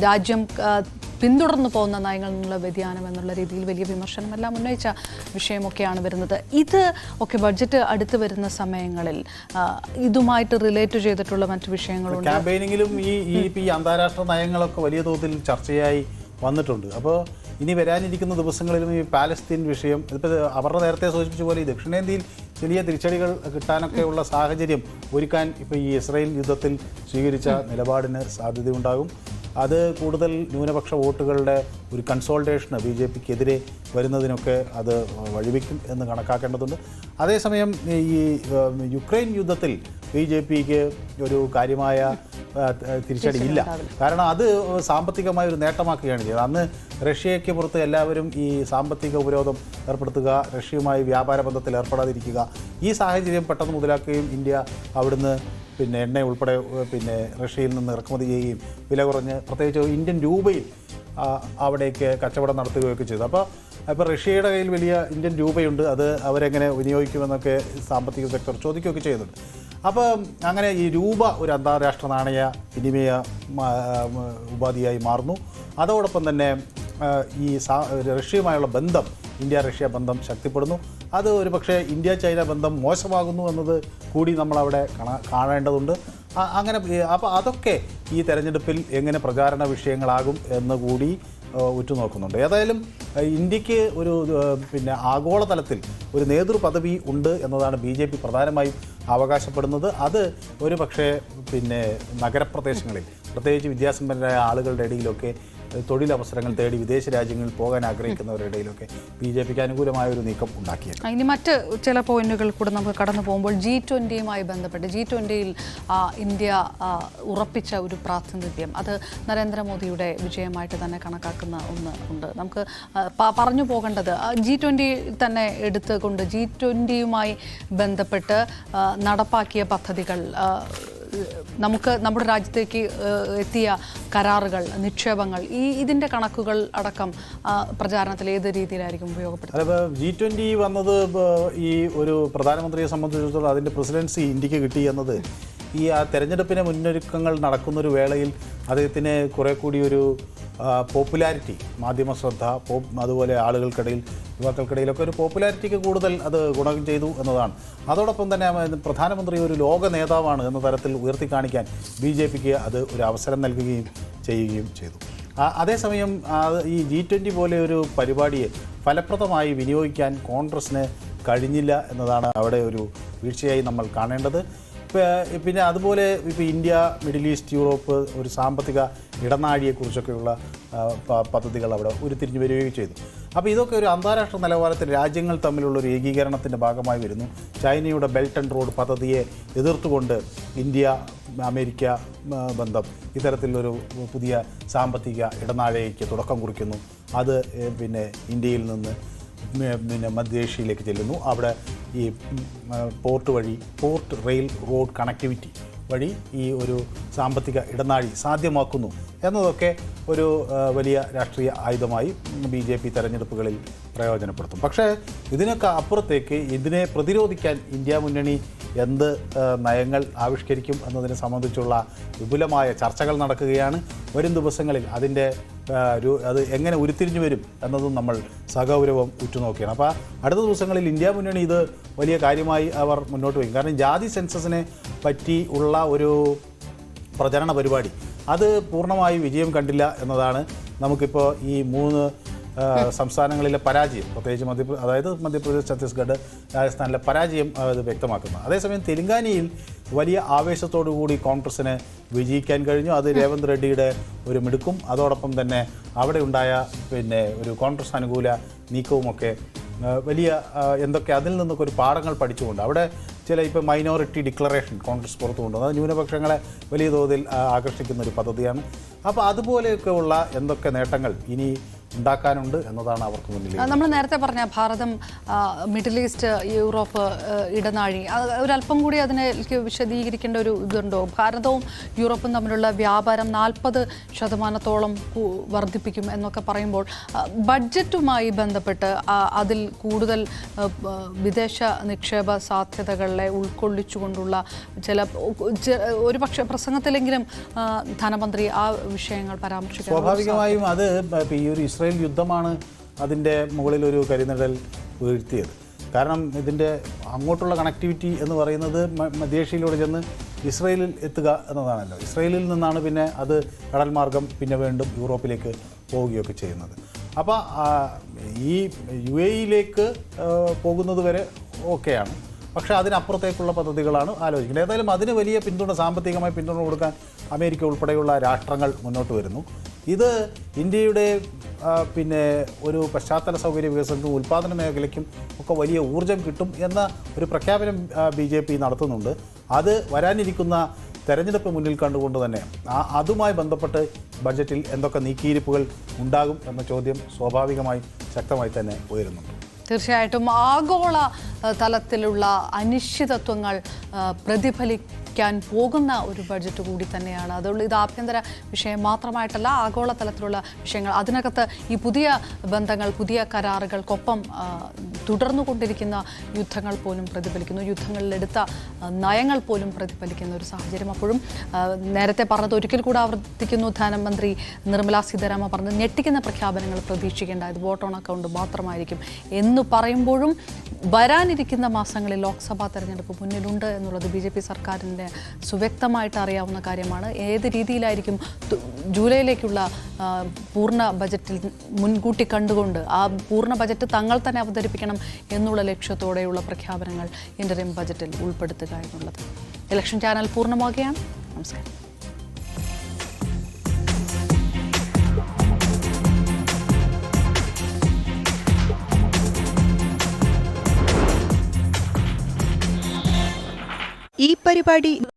രാജ്യം പിന്തുടർന്നു പോകുന്ന നയങ്ങളിൽ നിന്നുള്ള വ്യതിയാനം എന്നുള്ള രീതിയിൽ വലിയ വിമർശനമെല്ലാം ഉന്നയിച്ച വിഷയമൊക്കെയാണ് വരുന്നത്. ഇത് ഒക്കെ ബഡ്ജറ്റ് അടുത്ത് വരുന്ന സമയങ്ങളിൽ ഇതുമായിട്ട് റിലേറ്റ് ചെയ്തിട്ടുള്ള മറ്റു വിഷയങ്ങളുണ്ട്. ക്യാമ്പയിനിങ്ങിലും ഈ അന്താരാഷ്ട്ര നയങ്ങളൊക്കെ വലിയ തോതിൽ ചർച്ചയായി വന്നിട്ടുണ്ട്. അപ്പോൾ ഇനി വരാനിരിക്കുന്ന ദിവസങ്ങളിലും ഈ പാലസ്തീൻ വിഷയം, ഇതിപ്പോൾ അവരുടെ നേരത്തെ സൂചിപ്പിച്ച പോലെ ഈ ദക്ഷിണേന്ത്യയിൽ വലിയ തിരിച്ചടികൾ കിട്ടാനൊക്കെയുള്ള സാഹചര്യം ഒരുക്കാൻ ഇപ്പോൾ ഈ ഇസ്രായേൽ യുദ്ധത്തിൽ സ്വീകരിച്ച നിലപാടിന് സാധ്യതയുണ്ടാകും. അത് കൂടുതൽ ന്യൂനപക്ഷ വോട്ടുകളുടെ ഒരു കൺസോൾട്ടേഷന് BJPക്കെതിരെ വരുന്നതിനൊക്കെ അത് വഴിവെക്കും എന്ന് കണക്കാക്കേണ്ടതുണ്ട്. അതേസമയം ഈ യുക്രൈൻ യുദ്ധത്തിൽ BJPക്ക് ഒരു കാര്യമായ തിരിച്ചടിയില്ല. കാരണം അത് സാമ്പത്തികമായ ഒരു നേട്ടമാക്കുകയാണ് ചെയ്തത്. അന്ന് റഷ്യയ്ക്ക് പുറത്ത് എല്ലാവരും ഈ സാമ്പത്തിക ഉപരോധം ഏർപ്പെടുത്തുക, റഷ്യയുമായി വ്യാപാര ബന്ധത്തിൽ ഏർപ്പെടാതിരിക്കുക, ഈ സാഹചര്യം പെട്ടെന്ന് മുതലാക്കുകയും ഇന്ത്യ അവിടുന്ന് എണ്ണ ഉൾപ്പെടെ റഷ്യയിൽ നിന്ന് ഇറക്കുമതി ചെയ്യുകയും വില കുറഞ്ഞ് പ്രത്യേകിച്ച് ഇന്ത്യൻ രൂപയിൽ അവിടേക്ക് കച്ചവടം നടത്തുകയൊക്കെ ചെയ്തു. അപ്പോൾ റഷ്യയുടെ കയ്യിൽ വലിയ ഇന്ത്യൻ രൂപയുണ്ട്, അത് അവരെങ്ങനെ വിനിയോഗിക്കുമെന്നൊക്കെ സാമ്പത്തിക സെക്ടർ ചോദിക്കുകയൊക്കെ ചെയ്യുന്നുണ്ട്. അപ്പോൾ അങ്ങനെ ഈ രൂപ ഒരു അന്താരാഷ്ട്ര നാണയ വിനിമയ ഉപാധിയായി മാറുന്നു. അതോടൊപ്പം തന്നെ ഈ റഷ്യയുമായുള്ള ബന്ധം, ഇന്ത്യ റഷ്യ ബന്ധം ശക്തിപ്പെടുന്നു. അത് ഒരു പക്ഷേ ഇന്ത്യ ചൈന ബന്ധം മോശമാകുന്നു എന്നത് കൂടി നമ്മളവിടെ കാണേണ്ടതുണ്ട്. അങ്ങനെ അപ്പോൾ അതൊക്കെ ഈ തെരഞ്ഞെടുപ്പിൽ എങ്ങനെ പ്രചാരണ വിഷയങ്ങളാകും എന്ന് കൂടി ഉറ്റുനോക്കുന്നുണ്ട്. ഏതായാലും ഇന്ത്യക്ക് ഒരു ആഗോളതലത്തിൽ ഒരു നേതൃപദവി ഉണ്ട് എന്നതാണ് BJP പ്രധാനമായും അവകാശപ്പെടുന്നത്. അത് ഒരു പക്ഷേ നഗരപ്രദേശങ്ങളിൽ പ്രത്യേകിച്ച് വിദ്യാസമ്പന്നരായ ആളുകളുടെ ഇടയിലൊക്കെ തൊഴിലവസരങ്ങൾ തേടി വിദേശ രാജ്യങ്ങളിൽ പോകാൻ ആഗ്രഹിക്കുന്നവരുടെ ഇടയിലൊക്കെ BJPക്ക് അനുകൂലമായ ഒരു നീക്കം ഉണ്ടാക്കിയത്. ഇനി മറ്റ് ചില പോയിന്റുകൾ കൂടെ നമുക്ക് കടന്നു പോകുമ്പോൾ G20യുമായി ബന്ധപ്പെട്ട് G20യിൽ ഇന്ത്യ ഉറപ്പിച്ച ഒരു പ്രാതിനിധ്യം, അത് നരേന്ദ്രമോദിയുടെ വിജയമായിട്ട് തന്നെ കണക്കാക്കുന്ന ഒന്ന് ഉണ്ട്. നമുക്ക് പറഞ്ഞു പോകേണ്ടത് G20 തന്നെ എടുത്തുകൊണ്ട് G20യുമായി ബന്ധപ്പെട്ട് നടപ്പാക്കിയ പദ്ധതികൾ, നമുക്ക് നമ്മുടെ രാജ്യത്തേക്ക് എത്തിയ കരാറുകൾ, നിക്ഷേപങ്ങൾ, ഇതിൻ്റെ കണക്കുകൾ അടക്കം പ്രചാരണത്തിൽ ഏത് രീതിയിലായിരിക്കും ഉപയോഗപ്പെടുത്തുന്നത്? അപ്പോൾ G20 വന്നത് ഈ ഒരു പ്രധാനമന്ത്രിയെ സംബന്ധിച്ചിടത്തോളം അതിൻ്റെ പ്രസിഡൻസി ഇന്ത്യക്ക് കിട്ടി എന്നത് ഈ തെരഞ്ഞെടുപ്പിന് മുന്നൊരുക്കങ്ങൾ നടക്കുന്നൊരു വേളയിൽ അദ്ദേഹത്തിന് കുറേ കൂടി ഒരു പോപ്പുലാരിറ്റി, മാധ്യമ ശ്രദ്ധ, അതുപോലെ ആളുകൾക്കിടയിൽ, യുവാക്കൾക്കിടയിലൊക്കെ ഒരു പോപ്പുലാരിറ്റിക്ക് കൂടുതൽ അത് ഗുണം ചെയ്തു എന്നതാണ്. അതോടൊപ്പം തന്നെ പ്രധാനമന്ത്രി ഒരു ലോക നേതാവാണ് എന്ന തരത്തിൽ ഉയർത്തിക്കാണിക്കാൻ BJPക്ക് അത് ഒരു അവസരം നൽകുകയും ചെയ്യുകയും ചെയ്തു. അതേസമയം ഈ G20 പോലെ ഒരു പരിപാടിയെ ഫലപ്രദമായി വിനിയോഗിക്കാൻ കോൺഗ്രസ്സിന് കഴിഞ്ഞില്ല എന്നതാണ് അവിടെ ഒരു വീഴ്ചയായി നമ്മൾ കാണേണ്ടത്. പിന്നെ അതുപോലെ ഇപ്പോൾ ഇന്ത്യ, മിഡിൽ ഈസ്റ്റ്, യൂറോപ്പ് ഒരു സാമ്പത്തിക ഇടനാഴിയെക്കുറിച്ചൊക്കെയുള്ള പദ്ധതികൾ അവിടെ ഉരുത്തിരിഞ്ഞ് വരികയും ചെയ്തു. അപ്പോൾ ഇതൊക്കെ ഒരു അന്താരാഷ്ട്ര നിലവാരത്തിൽ രാജ്യങ്ങൾ തമ്മിലുള്ള ഒരു ഏകീകരണത്തിൻ്റെ ഭാഗമായി വരുന്നു. ചൈനയുടെ ബെൽറ്റ് ആൻഡ് റോഡ് പദ്ധതിയെ എതിർത്തുകൊണ്ട് ഇന്ത്യ അമേരിക്ക ബന്ധം ഇത്തരത്തിലൊരു പുതിയ സാമ്പത്തിക ഇടനാഴിക്ക് തുടക്കം കുറിക്കുന്നു. അത് ഇന്ത്യയിൽ നിന്ന് മധ്യേഷ്യയിലേക്ക് ചെല്ലുന്നു. അവിടെ ഈ പോർട്ട് റെയിൽ റോഡ് കണക്ടിവിറ്റി വഴി ഈ ഒരു സാമ്പത്തിക ഇടനാഴി സാധ്യമാക്കുന്നു എന്നതൊക്കെ ഒരു വലിയ രാഷ്ട്രീയ ആയുധമായി BJP തെരഞ്ഞെടുപ്പുകളിൽ പ്രയോജനപ്പെടുത്തും. പക്ഷേ ഇതിനൊക്കെ അപ്പുറത്തേക്ക് ഇതിനെ പ്രതിരോധിക്കാൻ ഇന്ത്യ മുന്നണി എന്ത് നയങ്ങൾ ആവിഷ്കരിക്കും എന്നതിനെ സംബന്ധിച്ചുള്ള വിപുലമായ ചർച്ചകൾ നടക്കുകയാണ്. വരും ദിവസങ്ങളിൽ അതിൻ്റെ അത് എങ്ങനെ ഉരുത്തിരിഞ്ഞു വരും എന്നതും നമ്മൾ സഗൗരവം ഉറ്റുനോക്കുകയാണ്. അപ്പോൾ അടുത്ത ദിവസങ്ങളിൽ ഇന്ത്യ മുന്നണി ഇത് വലിയ കാര്യമായി അവർ മുന്നോട്ട് വയ്ക്കും. കാരണം ജാതി സെൻസസിനെ പറ്റി ഉള്ള ഒരു പ്രചരണ പരിപാടി അത് പൂർണ്ണമായി വിജയം കണ്ടില്ല എന്നതാണ് നമുക്കിപ്പോൾ ഈ 3 സംസ്ഥാനങ്ങളിലെ പരാജയം, പ്രത്യേകിച്ച് മധ്യപ്രദേശ്, ഛത്തീസ്ഗഡ്, രാജസ്ഥാനിലെ പരാജയം അത് വ്യക്തമാക്കുന്നത്. അതേസമയം തെലങ്കാനയിൽ വലിയ ആവേശത്തോടു കൂടി കോൺഗ്രസ്സിന് വിജയിക്കാൻ കഴിഞ്ഞു. അത് രേവന്ത് റെഡ്ഡിയുടെ ഒരു മിടുക്കും അതോടൊപ്പം തന്നെ അവിടെ ഉണ്ടായ ഒരു കോൺഗ്രസ് അനുകൂല നീക്കവുമൊക്കെ വലിയ എന്തൊക്കെ അതിൽ നിന്നൊക്കെ ഒരു പാഠങ്ങൾ പഠിച്ചുകൊണ്ട് അവിടെ ചില ഇപ്പോൾ മൈനോറിറ്റി ഡിക്ലറേഷൻ കോൺഗ്രസ് പുറത്തു കൊണ്ടുവന്നത് ന്യൂനപക്ഷങ്ങളെ വലിയ തോതിൽ ആകർഷിക്കുന്ന ഒരു പദ്ധതിയാണ്. അപ്പോൾ അതുപോലെയൊക്കെയുള്ള എന്തൊക്കെ നേട്ടങ്ങൾ ഇനി ഉണ്ടാക്കാനുണ്ട് എന്നതാണ് അവർക്ക് മുന്നിൽ. നമ്മൾ നേരത്തെ പറഞ്ഞ ഭാരതം, മിഡിൽ ഈസ്റ്റ്, യൂറോപ്പ്, ഇടനാഴി, ഒരല്പം കൂടി അതിനെ വിശദീകരിക്കേണ്ട ഒരു ഇതുണ്ടോ? ഭാരതവും യൂറോപ്പും തമ്മിലുള്ള വ്യാപാരം 40% വർദ്ധിപ്പിക്കും എന്നൊക്കെ പറയുമ്പോൾ ബഡ്ജറ്റുമായി ബന്ധപ്പെട്ട് അതിൽ കൂടുതൽ വിദേശ നിക്ഷേപ സാധ്യതകളെ ഉൾക്കൊള്ളിച്ചുകൊണ്ടുള്ള ഒരുപക്ഷെ പ്രസംഗത്തിലെങ്കിലും ധനമന്ത്രി ആ വിഷയങ്ങൾ പരാമർശിക്കും. സ്വാഭാവികമായും അത് ഈ ഒരു ഇസ്രായേൽ യുദ്ധമാണ് അതിൻ്റെ മുകളിലൊരു കരിനിഴൽ വീഴ്ത്തിയത്. കാരണം ഇതിൻ്റെ അങ്ങോട്ടുള്ള കണക്ടിവിറ്റി എന്ന് പറയുന്നത് മധ്യേഷ്യയിലൂടെ ചെന്ന് ഇസ്രായേലിൽ എത്തുക എന്നതാണല്ലോ. ഇസ്രായേലിൽ നിന്നാണ് പിന്നെ അത് കടൽ മാർഗം പിന്നെ വീണ്ടും യൂറോപ്പിലേക്ക് പോവുകയൊക്കെ ചെയ്യുന്നത്. അപ്പോൾ ഈ UAE-യിലേക്ക് പോകുന്നത് വരെ ഓക്കെയാണ്. പക്ഷേ അതിനപ്പുറത്തേക്കുള്ള പദ്ധതികളാണ് ആലോചിക്കുന്നത്. ഏതായാലും അതിന് വലിയ പിന്തുണ, സാമ്പത്തികമായി പിന്തുണ കൊടുക്കാൻ അമേരിക്ക ഉൾപ്പെടെയുള്ള രാഷ്ട്രങ്ങൾ മുന്നോട്ട് വരുന്നു. ഇത് ഇന്ത്യയുടെ ഒരു പശ്ചാത്തല സൗകര്യ വികസനത്തിനും ഉൽപ്പാദന മേഖലയ്ക്കും ഒക്കെ വലിയ ഊർജ്ജം കിട്ടും എന്ന ഒരു പ്രഖ്യാപനം BJP നടത്തുന്നുണ്ട്. അത് വരാനിരിക്കുന്ന തെരഞ്ഞെടുപ്പ് മുന്നിൽ കണ്ടുകൊണ്ട് തന്നെ അതുമായി ബന്ധപ്പെട്ട് ബഡ്ജറ്റിൽ എന്തൊക്കെ നീക്കിയിരിപ്പുകൾ ഉണ്ടാകും എന്ന ചോദ്യം സ്വാഭാവികമായി ശക്തമായി തന്നെ ഉയരുന്നുണ്ട്. തീർച്ചയായിട്ടും ആഗോള തലത്തിലുള്ള അനിശ്ചിതത്വങ്ങൾ പ്രതിഫലിക്കാൻ പോകുന്ന ഒരു ബഡ്ജറ്റ് കൂടി തന്നെയാണ്. അതുകൊണ്ട് ഇത് ആഭ്യന്തര വിഷയം മാത്രമായിട്ടല്ല, ആഗോള തലത്തിലുള്ള വിഷയങ്ങൾ, അതിനകത്ത് ഈ പുതിയ ബന്ധങ്ങൾ, പുതിയ കരാറുകൾക്കൊപ്പം തുടർന്നുകൊണ്ടിരിക്കുന്ന യുദ്ധങ്ങൾ പോലും പ്രതിഫലിക്കുന്നു, യുദ്ധങ്ങളിലെടുത്ത നയങ്ങൾ പോലും പ്രതിഫലിക്കുന്ന ഒരു സാഹചര്യം. അപ്പോഴും നേരത്തെ പറഞ്ഞത് ഒരിക്കൽ കൂടെ ആവർത്തിക്കുന്നു, ധനമന്ത്രി നിർമ്മലാ സീതാരാമൻ പറഞ്ഞത് ഞെട്ടിക്കുന്ന പ്രഖ്യാപനങ്ങൾ പ്രതീക്ഷിക്കേണ്ട, ഇത് വോട്ട് ഓൺ അക്കൗണ്ട് മാത്രമായിരിക്കും എന്ന് പറയുമ്പോഴും വരാനിരിക്കുന്ന മാസങ്ങളിൽ ലോക്സഭാ തെരഞ്ഞെടുപ്പ് മുന്നിലുണ്ട് എന്നുള്ളത് BJP സർക്കാരിൻ്റെ സുവ്യക്തമായിട്ട് അറിയാവുന്ന കാര്യമാണ്. ഏത് രീതിയിലായിരിക്കും ജൂലൈയിലേക്കുള്ള പൂർണ്ണ ബജറ്റിൽ മുൻകൂട്ടി കണ്ടുകൊണ്ട് ആ പൂർണ്ണ ബജറ്റ് തങ്ങൾ തന്നെ അവതരിപ്പിക്കണം എന്നുള്ള ലക്ഷ്യത്തോടെയുള്ള പ്രഖ്യാപനങ്ങൾ ഇന്ററിം ബജറ്റിൽ ഉൾപ്പെടുത്തുക എന്നുള്ളത്. ഇലക്ഷൻ ചാനൽ പൂർണ്ണമാകുകയാണ്. നമസ്കാരം. ഈ പരിപാടി